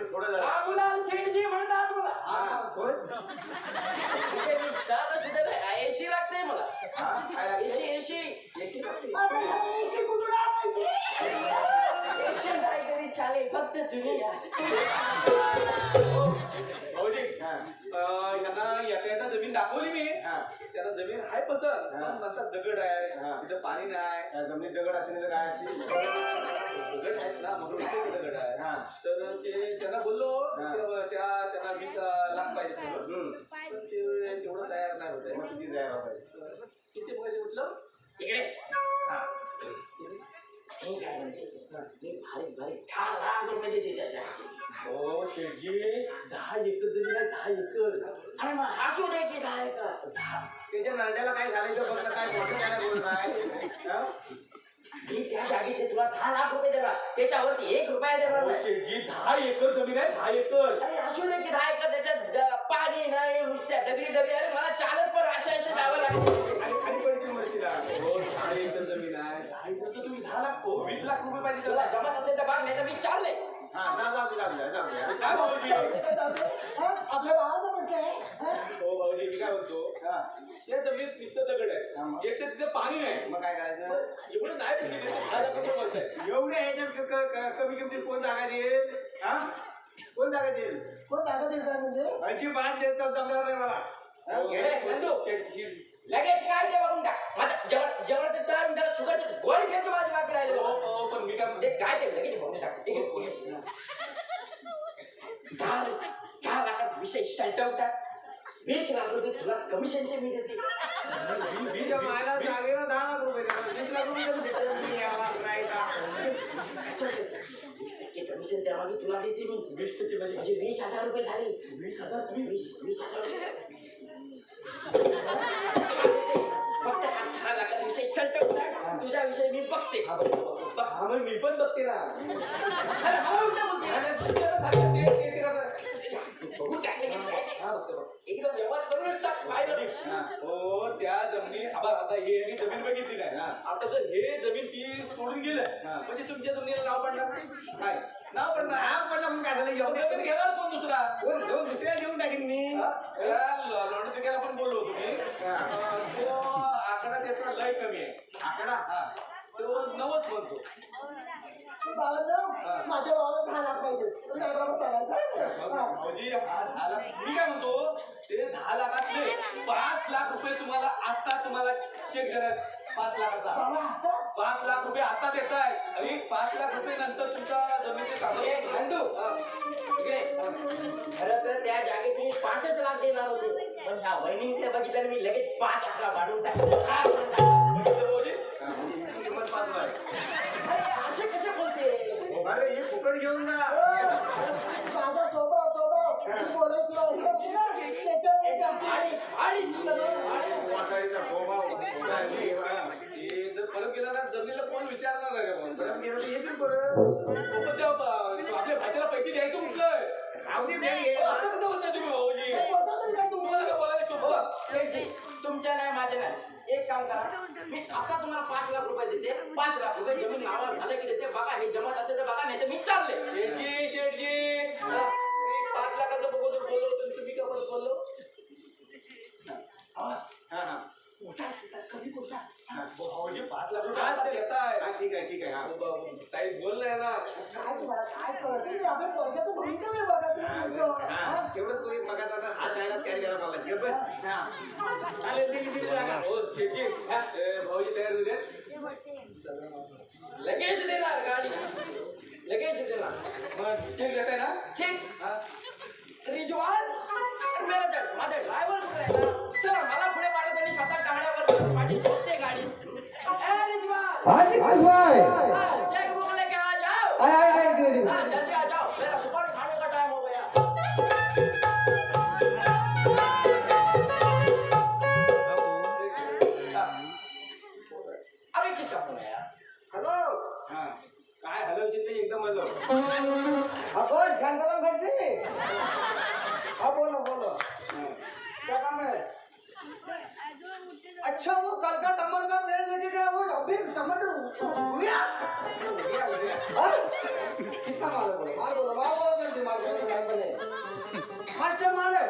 थोडं जरा रामलाल शेठजी म्हणतात मला हा, होय? इथे मी साधं सुद्धा नाही एसी लागते मला एसी आता ह्या एसी कुठून आणायची एसी नाही तरी चालेल फक्त तुम्ही या हो, भाऊजी यांना याच्या जमीन दाखवली मी त्यांना जमीन आहे पसंत पण म्हणतात दगड आहे तिथं पाणी नाही जमिनीत दगड असले तर काय असते दगड आहेत ना म्हणून तर ते त्यांना बोललो त्यांना 20 लाख पाहिजे म्हणून. पण ते तेवढं तयार नाही होत मग किती जायला पाहिजे? किती मग म्हटलं इकडे हा. हे काय म्हणते मी भारी भारी 10 लाख रुपये देते त्याच्या हो शेठजी 10 एकर जरी नाही 10 एकर आणि मग हसू दे की 10 एकर त्याच्या नरड्याला काय झालं तर बघ काय मोठं काय बोलताय हा? मी त्या जागेचे तुला 10 लाख रुपये देणार त्याच्यावरती 1 रुपया देणार हो नाही शेठजी 10 एकर जमीन आहे 10 एकर अरे असू दे की 10 एकर त्याच्यात पाणी नाही नुसत्या दगडी अरे मला चालत पण अशा जावं लागेल आणि पैसे मर्सीला हो 10 एकर जमीन आहे 10 एकर तर तुम्ही 10 लाख हो 20 लाख रुपये पाहिजे तुला त्याला. जमत असेल तर बाग नाही तर मी चालले हा जाऊ द्या काय भाऊजी आपल्या भावाचा प्रश्न आहे हा? हो भाऊजी मी काय म्हणतो हा या जमिनीत नुसतं दगड हा, मग? आहे एक तर तिथे पाणी नाही मग काय करायचं एवढं नाही पाहिजे ते 10 लाख रुपये बोलताय एवढ्या ह्याच्यात कमी किमतीत कोण जागा देईल हा कोण जागा देईल कोण जागा देत आहे म्हणजे अजिबात देत जमणार नाही मला हा, घे. नंदू लगेच काय ते बघून टाक माझं जेवण तर तयार त्याला शुगरची गोळी घेतो माझ्या बाकी राहिलेलं हो पण मी काय म्हणतो ते काय ते लगेच बघून टाक ठीक आहे 10 लाखात विषय सलटवता 20 लाख रुपये तुला कमिशनचे मी देते बीच्या मायला जागेला 10 लाख रुपये देणार 20 लाख रुपये कसं भेटेल? मी याला नाही का कमिशन त्यामागे तुला देते मी 20% म्हणजे 20,000 रुपये झाले 20,000 तुम्ही 20,000 रुपये फक्त 18 लाखात विषय सलटवता तुझा विषय मी बघते हा मग मी पण बघते ना अरे हा उलटा बोलते. नाही, नाही, तुम्ही आता सांगा, ते करा. बघून टाक लगेच काय ते. हा, बघते, बघते. एकदम व्यवहार करूनच टाक पाहिलं हा, हो त्या जमिनी आता हे मी जमीन बघितली नाही आता जर हे जमीन ती सोडून गेलं म्हणजे तुमच्या जमिनीला नाव पडणार काय नाव पडणार नाव पडलं म्हणून काय झालं एवढं एवढं जमीन घेणार कोण दुसरा कोण घेऊन दुसऱ्या देऊन टाकीन मी लॉन्ड्रीला पण बोललो तुम्ही तो आकडा त्याचा लय कमी आहे आकडा हा तो 90 म्हणतो भावांना माझ्या भावाला 10 लाख पाहिजे पण नाही बाबा चालायचं हा. भाऊजी हा 10 लाख मी काय म्हणतो ते 10 लाखातले 5 लाख रुपये तुम्हाला आता तुम्हाला चेक देणार 5 लाखाचा बाबा आता 5 लाख रुपये आता देत आहे आणि 5 लाख रुपये नंतर तुमच्या जमिनीचे ए, कागद नंदू इकडे खरं तर त्या जागेत मी 5च लाख देणार होते पण ह्या वहिनीकडे बघितलं मी लगेच 5 आकडा वाढून टाकला हा करून टाकला. बघितलं भाऊजी? किंमत 5 लाख अरे असे कसे बोलते अरे हे फुकट घेऊन जा माझा स्वभाव तू बोलायची ऐकत नाही ना त्याच्यामुळे वासाळीचा स्वभाव हे जर परत गेला ना जमिनीला कोण विचारणार नाही रे मग. परत गेलं तर येतील परत पण त्या आपल्या भाच्याला पैसे द्यायचं कुठलं राहू दे बॅग घे. असं कसं म्हणताय तुम्ही भाऊजी होतं तरी काय तुम्हाला काय बोलायला शोभत शेठजी, तुमच्या नाही माझ्या नाही एक काम करा मी आता तुम्हाला 5 लाख रुपये देते 5 लाख रुपये जमीन नावावर झालं की देते बघा हे जमत असेल तर बघा नाही तर मी चालले शेठजी मी 5 लाखाचं बघून बोललो होतो तुम्ही का परत बोललो हा हा कधी बोलता भाऊजी 5 लाख रुपये हा, आता देताय हा, ठीक आहे हा काही बोललंय ना काय तुम्हाला काय कळत नाही आपल्या वर्गाचं भवितव्य बघा तुम्ही तुमचं. हा, तेवढंच तो एक मगाचा आता हात जायला कॅरी करायला पाहिजे गप्प बस. हा. चालेल ते किती जागा हो शेठजी भाऊजी तयार होऊ दे लगेच देणार गाडी लगेच देणार मग चेक देताय ना चेक हा रिजवान मॅनेजर माझा ड्रायव्हर ना चला मला पुढे पाठवतो आणि स्वतः टांगड्यावर माझी झोपते गाडी ए रिजवान हाजी कसवाय चेक बुक लेके आ जाओ आय हाँ, जल्दी आ जाओ मेरा सुपारी खाने का टाइम हो गया अरे किसका फोन है यार हॅलो हा काय हलवशील नाही एकदम हलव आपण शांताराम खडसे हा बोलो क्या काम है अच्छा वो कल का टमाटर का पेड़ लेके गया वो अभी टमाटर हुआ हाँ? कितना माल है बोलो माल बोलो जल्दी माल बने फर्स्ट माल है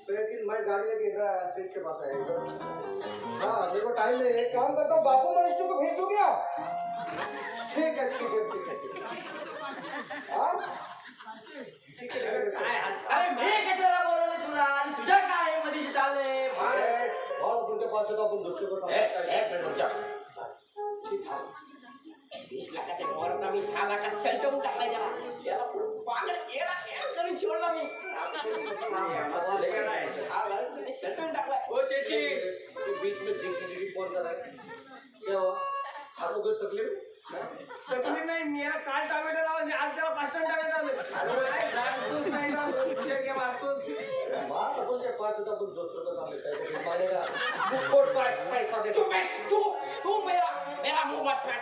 लेकिन मैं गाड़ी लेके इधर स्ट्रीट के पास आया हाँ देखो टाइम नहीं एक काम करता हूँ बापू मनुष्य को भेज दो क्या ठीक है हाँ काय अरे मी कशाला बोलवले तुला आणि तुझ्या काय आहे मधीच चालले और तुमके पास है तो अपन दूसरे को एक मिनिट रुक जा 20 लाखाच्या वर मी 10 लाख का शलटवून टाकलाय त्याला पागड येडा करून शिवला मी शलटवून टाकलाय ओ शेठी बीच में झिकी फोन करा क्या हुआ आप लोग तकलीफ तकलीफ नाही मी याला काल टावेटा लावले आज त्याला 5 टन टावेटा लावले काय सांगतोस नाही ना तुझे के मारतोस बात अपन के पास होता अपन दोस्तों का काम लेता है मारेगा कोट काट पैसा दे चुप है चुप तू मेरा मुंह मत फाड़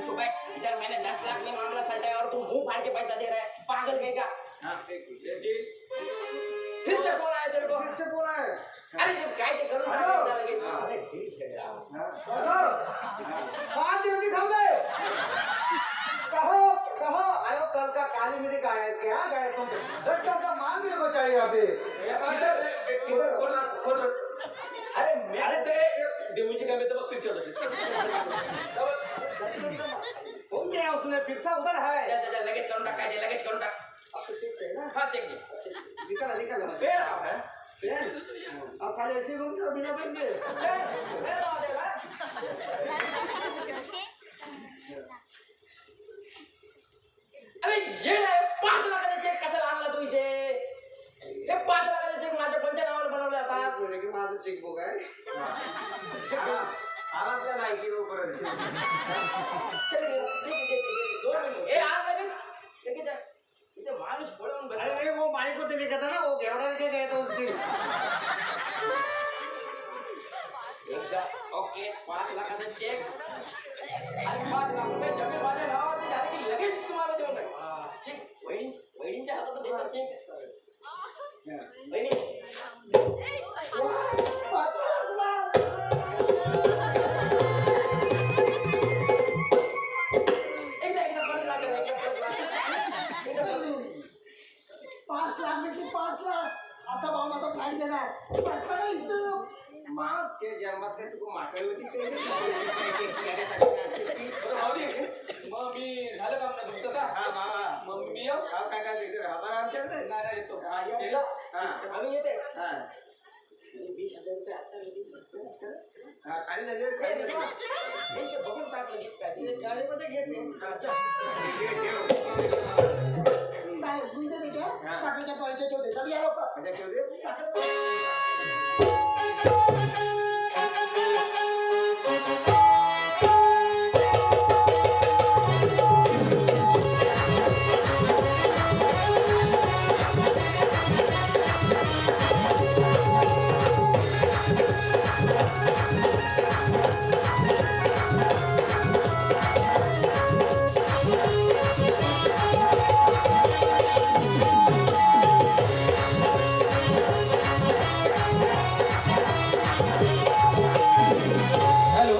चुप है इधर मैंने 10 लाख में मामला सलटा और तू मुंह फाड़ के पैसा दे रहा है पागल कहीं का हां शेठी फिर से फोन आया तेरे को फिर से बोला है अरे जब काय ते करून सांगितलं लगेच अरे ठीक है यार बात देवजी थांबे कहो अरे वो कल का काली मिरी का है क्या गए तुम 10 टन का माल मेरे को चाहिए अभी खोल अरे तेरे देवजी का मैं तो वक्त चल रहा हो गया उसने फिर से उधर है जा लगेच करून टाक काय लगेच करून टाक आपको चेक चाहिए ना हां चेक घे निकाला पेड़ आओ है पेन आप खाली ऐसे घूमते हो बिना पेन के पेड़ आओ देगा अरे ये 5 लाखाचा चेक कशाला आणला तू इथे हे 5 लाखाचा चेक माझ्या पंच्या नावावर बनवला आता बोले की माझं चेकबुक आहे आरामच्या नाही की लवकर चल दे 2 मिनिट ए आ लगेच लगेच जा. इथे माणूस पळून बसला. अरे वो मालिक को देने का था ना वो घेवड़ा के गए थे उस दिन एकदा ओके 5 लाखाचा चेक आणि 5 लाख रुपये जमीन माझ्या नावावर झाले की लगेच तुम्हाला देऊन टाक चेक वहिनीच्या हातात देतात चेक वहिनी एकदा परत लागेल एकदा परत. 5 लाख म्हणजे 5 लाख आता भाऊ माझा फ्लॅट देणार पैसा इथं मागचे जन्मात काही तू माकड होती ते माऊली मग मी झालं काम ना तुमचं का हा बाबा मग मी येऊ काय काय लिहितो राहणार आमच्याकडे नाही येतो हा, ये. येतो. हा. आम्ही येते हा 20,000 रुपये आता घेते. हा खाली झाले काय रे बा? यांचे बघून टाकलं की काय ते गाडीमध्ये घेते अच्छा साहेब मी देते का हा. साखरेच्या पैसे ठेवते तर या लोक अच्छा ठेवते हॅलो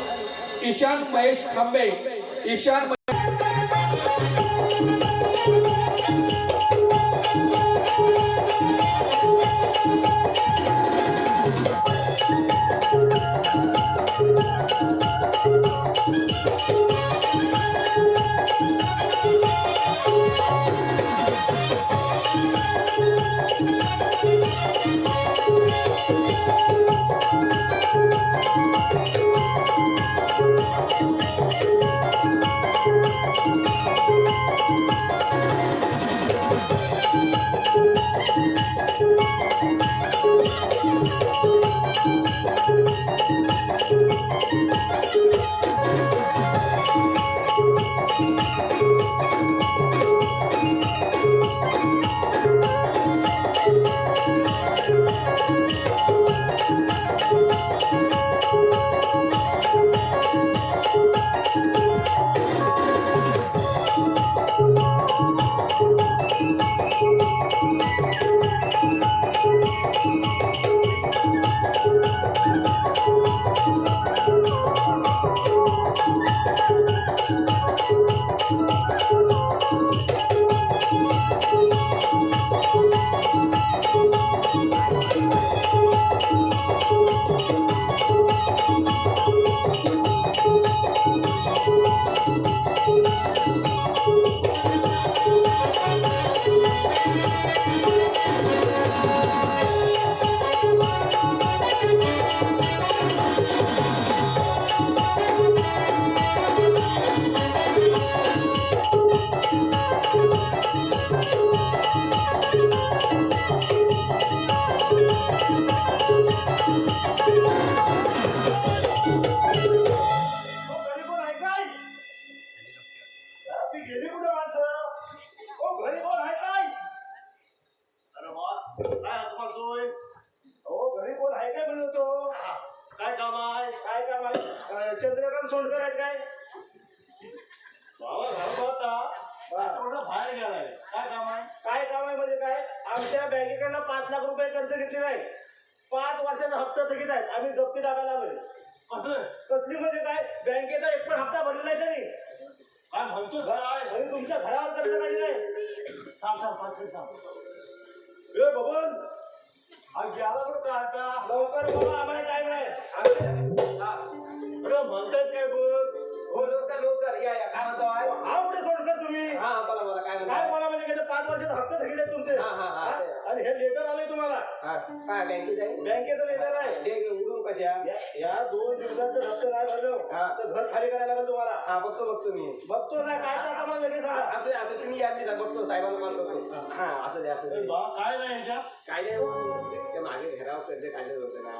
ईशान महेश खांबे ईशान काय हात मारतोय हो घरी कोण आहे काय म्हणतो? काय काम आहे काय काम आहे? चंद्रकांत सोंडकर आहेत काय? बाबा घरात होता थोडं बाहेर गेलाय काय काम आहे काय काम आहे म्हणजे काय? आमच्या बँकेकडनं 5 लाख रुपये कर्ज घेतलेलं आहे. 5 वर्षाचा हप्ता थकीत आहे. आम्ही जप्ती टाकायला आलोय. कसं कसली म्हणजे काय? बँकेचा एक पण हप्ता भरलेला नाही तरी. काय म्हणतोस काय आणि तुमच्या घरावर कर्ज काढलेलं आहे. थांब 5 मिनिट थांब ए बबन आज गेला बरं का आता लवकर बाबा आम्हाला टाइम नाही. अरे म्हणतात काय बघ हो नमस्कार या काय म्हणतो आहे? हा कुठे सोडकर तुम्ही? हा बोला काय काय म्हणतो? मला म्हणजे काय 5 वर्षाचा हप्ता थकीत आहे तुमचे? हा. आणि हे लेटर आलंय तुम्हाला. काय बँकेत आहे? बँकेचं लेटर आहे. दे उडून कशा? या 2 दिवसाचं हप्ता नाही भरलं हा. तर घर खाली करायला लागेल तुम्हाला. हा बघतो मी. बघतो ना काय आता मला लगेच सांगा. असं तुम्ही या मी बघतो साहेबांना कॉल करतो. हा असं दे. बा काय नाही ह्याच्या काय नाही ते मागे घरावर कर्ज काढलेलं होतं ना.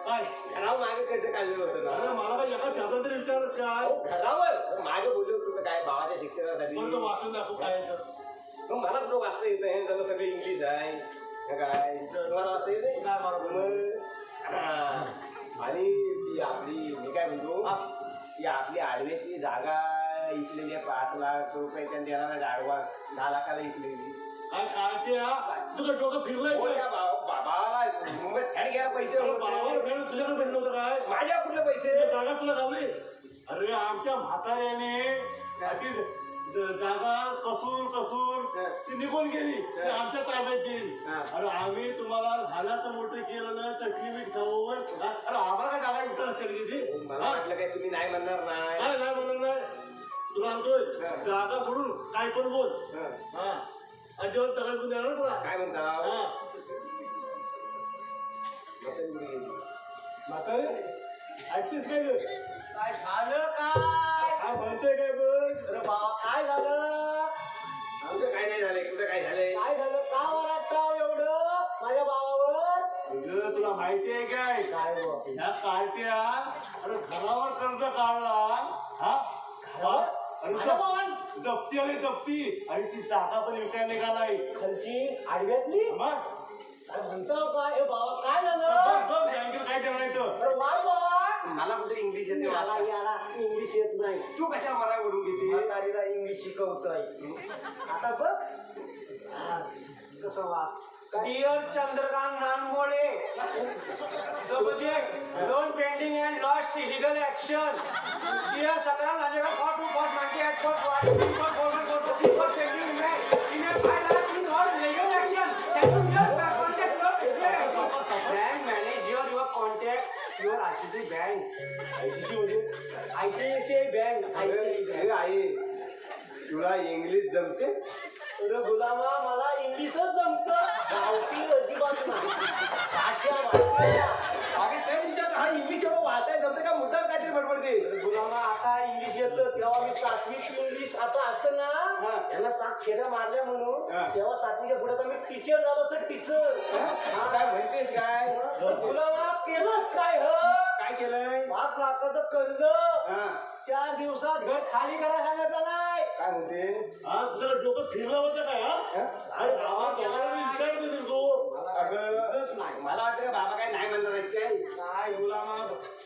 काय घरावर मागे कर्ज काढलेलं होतं अरे ना. मला काय एका शब्दात तरी विचारत काय अहो, घरावर मागे बोलले होते काय भावाच्या शिक्षणासाठी. पण तो वाचून दाखव काय आहे तर. मग मला कुठं वाचता येतं हे जरा सगळं इंग्लिश आहे हे काय तुम्हाला वाचता येते काय मला बोलू? आणि ती आपली मी काय म्हणतो ती आपली आडव्याची जागा इकलेली आहे 5 लाख रुपये त्यांनी देणार नाही ॲडव्हान्स 10 लाखाला इकलेली. काय काय ते तुझं डोकं फिरलंय हो काय? या बाबाला मुंबईत फॅट घ्यायला पैसे अरे होते. बाबावर फेडून तुझ्याकडे भेटलं होतं काय माझ्या कुठले पैसे? ते जागा तुला गावली अरे आमच्या म्हाताऱ्याने ती जागा कसून ती निघून गेली ती आमच्या ताब्यात गेली. हा. अरे आम्ही तुम्हाला झाल्याचं मोठं केलं ना चटणी मीठ खाऊन अरे आम्हाला काय जागा विकत असेल किती मला वाटलं काय तुम्ही नाही म्हणणार नाही. काय नाही म्हणून नाही तुला म्हणतोय जागा सोडून काय पण बोल हा अजिबात तगाई पण देणार तुला काय म्हणता? हा म्हातारे ऐकतेस काय ग काय झालं काय काय म्हणतोय काय बघ अरे बाबा काय झालं कुठं काय नाही झालंय कुठं काय झालंय? काय झालं का वरडताव एवढं माझ्या भावावर तुझं तुला माहिती आहे काय काय बुवा? ह्या कार्ट्या अरे घरावर कर्ज काढला हा अरे माझ्या भावानं? जप्ती आणि जप्ती आणि ती जागा पण विकायला निघालाय खालची आडव्यातली मग काय म्हणतो काय हे बाबा काय बघ झालं बघ बँकेत काय देणार नाही तर अरे वाट बाबा मला कुठे इंग्लिश येते याला वाचता? याला इंग्लिश येत नाही तू कशाला मला ओढून घेते? म्हातारीला इंग्लिश शिकवतोय आता बघ कसं वा dear Chandrakant Nanmole subject loan pending and lost legal action dear Sangram राजेगा four two four 98 four four pending in 5 lakh in all legal action can you contact bank manage your contact your ICC bank ICC म्हणजे ICICI bank अरे आहे तुला English जमते? अरे गुलामा मला इंग्लिशच जमतं गावठी अजिबात नाही भाषा अगे ते तुमच्यात हा इंग्लिश एवढं वाचायला जमते का मुद्दाम काहीतरी बडबडते? गुलामा आता इंग्लिश येतं तेव्हा मी 7वीत इंग्लिश आता असतं ना यांना 7 फेऱ्या मारल्या म्हणून तेव्हा 7वीच्या पुढे तर मी टीचर झालो असतं टीचर काय म्हणतेस काय? गुलामा केलंच काय काय केलंय? 5 लाखाचं कर्ज 4 दिवसात घर खाली करा सांगितलं नाही काय म्हणते? हा तुझं डोकं फिरलं होतं काय हा अरे गावात गेल्यावर मी विचारत होते तू अगं मला वाटतं बाबा काय नाही म्हणणार आहेत काय? काय गुलामा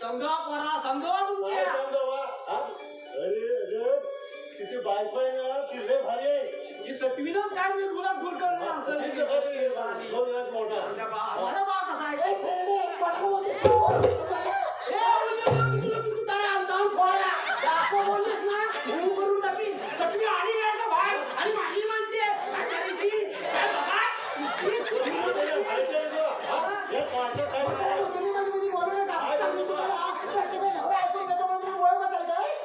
समजा परा समजा काय तुमच्या सांग बाबा हा अरे अरे तिची बायको आहे ना ती लय भारी आहे ही सटवीनच काय मी गुलाब गुल करणार असं तिचं घर हे दोन यात मोठा माझा बाप कसा आहे हे कार्ट काय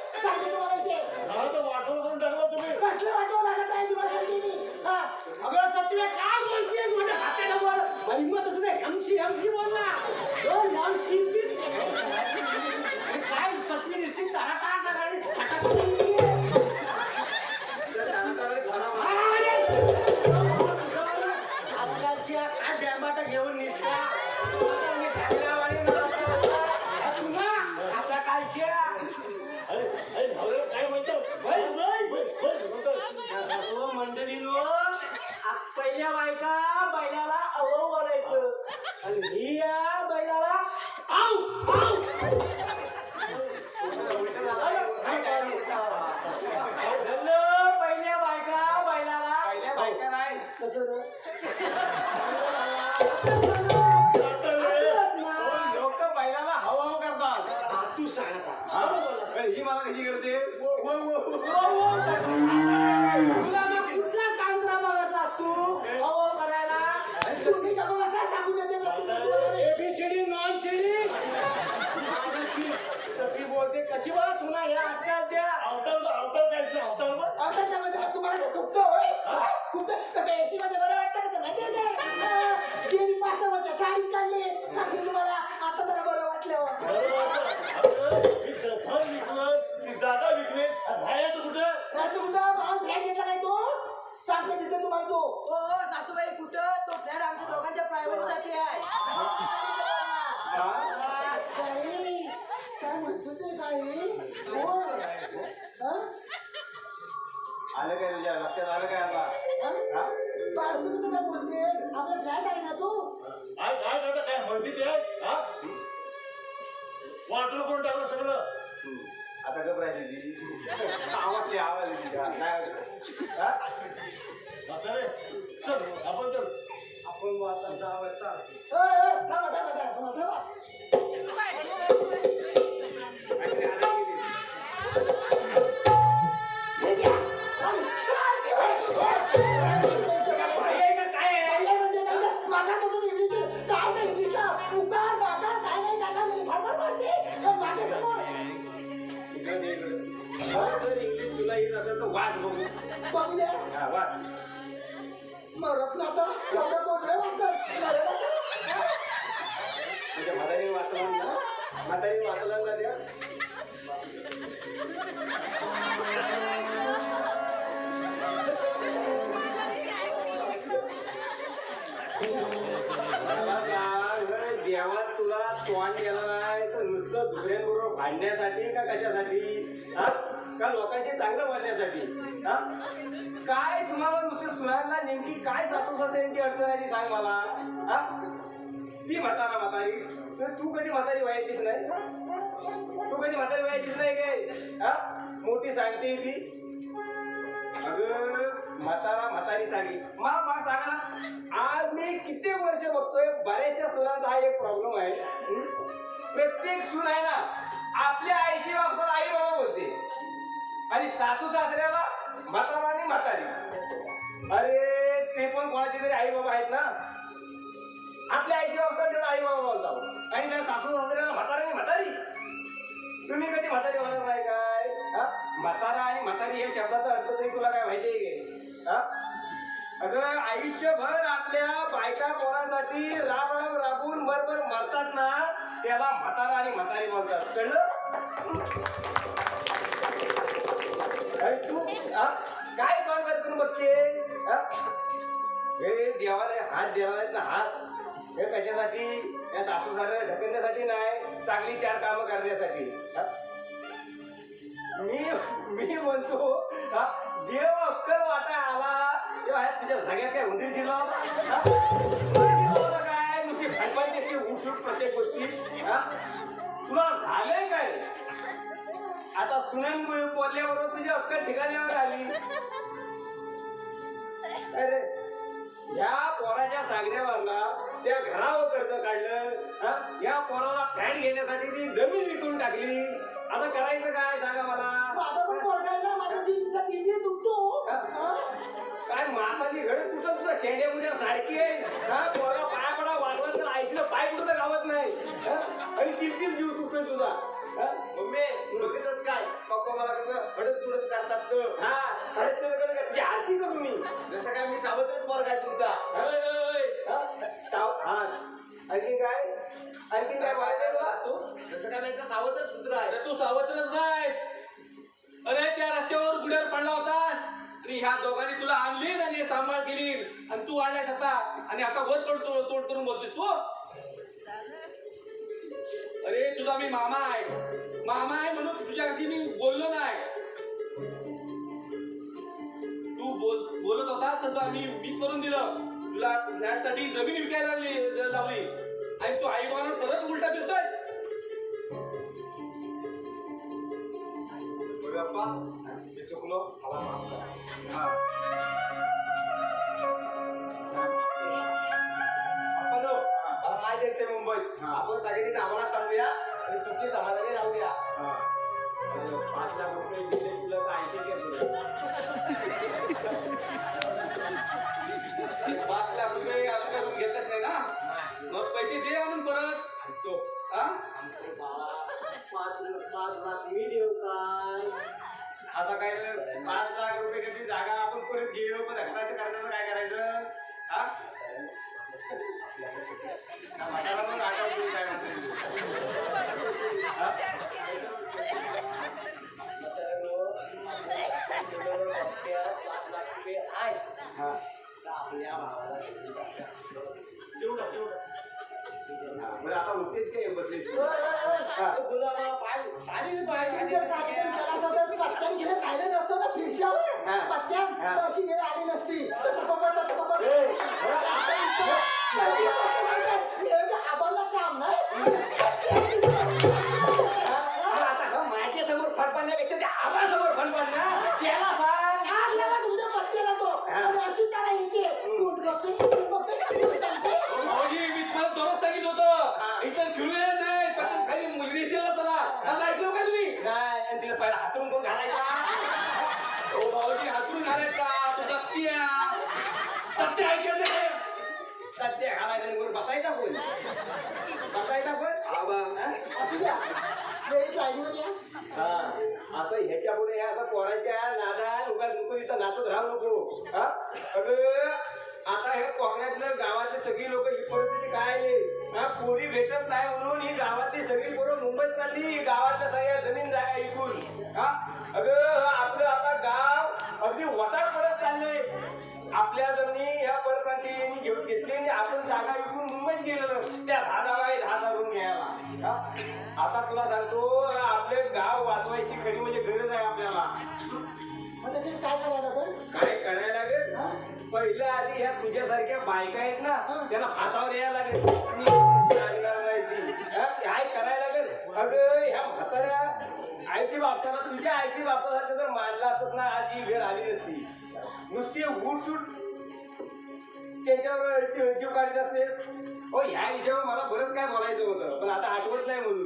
मला तर वाटवून करून टाकला तुम्ही अगं सत्य काय बोलतेस माझ्या हातावर माझी हिंमतच नाही एमसी बोलला दोन नॉन स्टिक काय सत्य दिसतील तारा आजकालच्या काय बॅबाटा घेऊन निसता आता कालच्या अरे अरे भाऊ काय म्हणतो मंडळीनो पहिल्या बायका बैलाला हाऊ म्हणायचं आणि ही या बैलाला आऊ आऊ पहिल्या बायका बैलाला पहिल्या बायका नाही कसं लोक बैलाला हवा करतात. तू सांग हा? पण ही मला कशी करते तुला मग कुठला कांद्रा मारला असतो अहो करायला तुम्ही का मग असं सांगू देते का तुम्ही तुम्हाला? एबीसीडी नॉन सीडी सगळी बोलते कशी बघा सुना या आजकालच्या आता त्यामध्ये मग तुम्हाला काय खुपतं होय? खुपतं? कसं AC मध्ये बरं वाटतं कसं माहितीये काय? गेली 5 वर्ष साडीत काढली सांगते तुम्हाला आता जरा बरं वाटलं. जागा विकणे राहायचं कुठं राहतो कुठं भाऊ फ्लॅट घेतला काय तो सांगते तिथे तुम्हाला तो हो सासूबाई कुठं तो फ्लॅट आमच्या दोघांच्या प्रायव्हेटसाठी आहे काय म्हणतो ते काय हो? हा? आलं काय तुझ्या लक्षात आलं काय आता हा? बाळू कसं काय बोलते आपला फ्लॅट आहे ना तो काय काय काय म्हणते ते हा वाटलं करून टाकलं सगळं आता घबरायची ती आवाज तिच्या काय हा? म्हातारे चल आपण चल आपण वाताचा आवाज चाल थांबा थांबा थांबा थांबा इंग्लिश तुला येत असेल तर वाच बघू हा वाच तुझ्या म्हातारी वाचला ना म्हातारी वाचला ना त्या देवात तुला तोंड गेला नाही तर नुसतं दुसऱ्यांबरोबर भांडण्यासाठी का कशासाठी हा का लोकांशी चांगलं बोलण्यासाठी हा काय तुम्हाला नुसतं सुनायला नेमकी काय सासू सासऱ्यांची अडचण आहे ती सांग मला हा ती म्हातारी तर तू कधी म्हातारी व्हायचीच नाही तू कधी म्हातारी व्हायचीच नाही काय हा मोठी सांगते ती अगं म्हातारी सांगी मला सांगा ना आज मी कित्येक वर्ष बघतोय बऱ्याचशा सुनांचा हा एक प्रॉब्लेम आहे प्रत्येक सून आहे ना आपल्या आईशी बाबा आई बाबा बोलते आणि सासू सासऱ्याला म्हातारा आणि म्हातारी अरे ते पण कोणाचे तरी आई बाबा आहेत ना आपल्या आईशी बाबा त्याला आई बाबा बोलतात आणि त्या सासू सासऱ्याला म्हातारा आणि म्हातारी तुम्ही कधी म्हातारी होणार नाही काय हा म्हातारा आणि म्हातारी या शब्दाचा अर्थ तरी तुला काय माहिती आहे काय हा अगं आयुष्यभर आपल्या बायका पोरासाठी राबून बरोबर मरतात ना त्याला म्हातारा आणि म्हातारी बोलतात कळलं अरे तू काय काम करतो बघते हे देवाला हात देवाला ना हात हे कशासाठी या सासू सासऱ्याला ढकलण्यासाठी नाही चांगली 4 कामं करण्यासाठी मी म्हणतो देव अक्कल वाटा आला तेव्हा तुझ्या जाग्यात काय उंदीर शिरला होता काय नुसती भांडपाई दिसते उठसूट प्रत्येक गोष्टी तुला झालंय काय आता सुनन बोलल्याबरोबर तुझी अक्कल ठिकाण्यावर आली अरे या पोराच्या सांगण्यावरला त्या घरावर कर्ज काढलं या पोराला फ्लॅट घेण्यासाठी ती जमीन विकून टाकली आता करायचं काय सांगा मला माझा पण पोरगायला माझा जीवीचा दिली तुटतो काय मासाची घड तुटत तुझं शेंड्या मुड्या सारखी आहे पोरगा पाया पडा वाढवत तर आईशीला पाय कुठं गावत नाही आणि किलकिल जीव तुटतोय तुझा मम्मी तू बघितलंस काय पप्पा मला कसं हडस तुडस करतात तुझी आरती करू मी जसं काय मी सावत्रच वर्ग आहे तुमचा आणखी काय बोलायचं तुला तू जसं काय माझा सावत्रच पुत्र आहे तू सावत्रच नाही अरे त्या रस्त्यावर गुड्यावर पडला होतास आणि ह्या दोघांनी तुला आणली आणि सांभाळ केली आणि तू आणलायस आता आणि आता गोद तोड करून बोलतोय तू अरे तुझा मी मामा आहे म्हणून तुझ्याशी मी बोललो नाही तू बोलत होता तसं मी करून दिलं तुला फ्लॅटसाठी जमीन विकायला लावली आणि तू आई बाबांना परत उलटा फिरतोय. बाप्पा मी चुकलो मला माफ करा. आपण मला माहिती येते मुंबईत आपण सगळ्यांनी आम्हाला सांगूया आणि सुखी समाधानी राहूया. 5 लाख रुपये दिले तुला तर 80 घेतले. 5 लाख रुपये अजून करून घेतच नाही ना. मग पैसे दे आणून परत. हा? 5 लाख मी देऊ काय? आता काय 5 लाख रुपये कधी जागा आपण परत घेऊ पण धक्काचं कर्जाचं काय करायचं? हा? म्हातारा पण आठवतो काय म्हणतो. हा? आपल्या भावाला जेवढं आता उठतेच काय बसले. आता माझ्या समोर फडपडण्यापेक्षा ते आबासमोर फडपडणार त्याला तुमच्या पत्त्याला तो अशी त्याला येते भाऊजी मी तुम्हाला दोनच सांगितलं होतं इथं खेळूया नाही पण खाली मुलगी चला आता ऐकलं का तुम्ही? नाही आणि तिला पहिला हातरून कोण घालायचा. हो भाऊजी हातून घालायचा तो दत्त्या दत्त्या ऐकायचं काय? सध्या घालायचा आणि वर बसायचा कोण आबा हा असं ह्याच्या पुढे हे असं पोराच्या नादान उगाच नको इथं नाचत राहू नको. हा अगं आता हे कोकणातलं गावातली सगळी लोक ही परिस्थिती काय आहे. हा पोरी भेटत नाही म्हणून ही गावातली सगळी पोरं मुंबईत चालली. गावातल्या सगळ्या जमीन जागा इकून. हा अगं आपलं आता गाव अगदी वसाट पडत चाललंय. आपल्या जमिनी ह्या परप्रांतीयांनी घेऊन घेतली आणि आपण जागा विकून मुंबईत गेलेलो त्या 10 रूम घ्यायला. आता तुला सांगतो आपले गाव वाचवायची खरी म्हणजे गरज आहे आपल्याला. काय करायला लागेल? पहिलं आधी ह्या तुझ्यासारख्या बायका आहेत ना त्यांना फासावर यायला लागेल. काय करायला लागेल? अगं ह्या म्हाताऱ्या आईची बापाला तुझ्या आईची बापासारखं जर मानला असत ना आज ही वेळ आली नसती. नुसती उठसूट त्यांच्यावर जीव काढत असतेस. हो ह्या विषयावर मला बरंच काय बोलायचं होतं पण आता आठवत नाही म्हणून.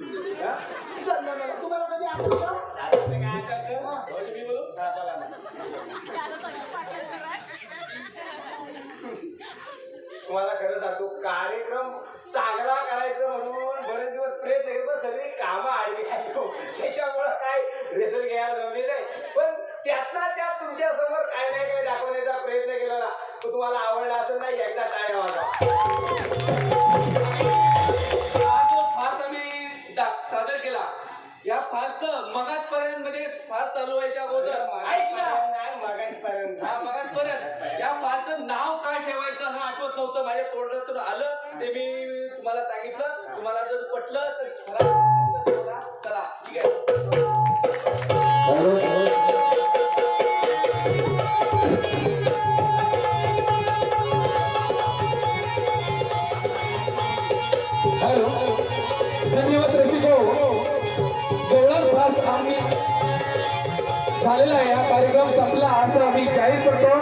तुम्हाला कधी आठवलं? काय करतं? मी बोलू? तुम्हाला खरं सांगतो कार्यक्रम चांगला करायचं म्हणून बरेच दिवस प्रयत्न केले पण सगळी कामं आडवी आली हो. त्याच्यामुळं काय रिझल्ट घ्यायला जमले नाही. पण त्यातला त्यात तुमच्या समोर काय नाही काय दाखवण्याचा प्रयत्न केला ना तो तुम्हाला आवडला असेल नाही एकदा टाळ्या वाजवा. हा जो फार्स आम्ही सादर केला या फार्सचं मगाचपर्यंत म्हणजे फार चालू व्हायच्या अगोदर ऐक ना मगाचपर्यंत हा मगाचपर्यंत या फारचं नाव काय ठेवायचं हा आठवत नव्हतं. माझ्या तोंडातून आलं ते मी तुम्हाला सांगितलं. तुम्हाला जर पटलं तर चला ठीक आहे. हॅलो धन्यवाद रसिको. गवळण फार्स आम्ही झालेला आहे. हा कार्यक्रम संपला असं आम्ही जाहीर करतो.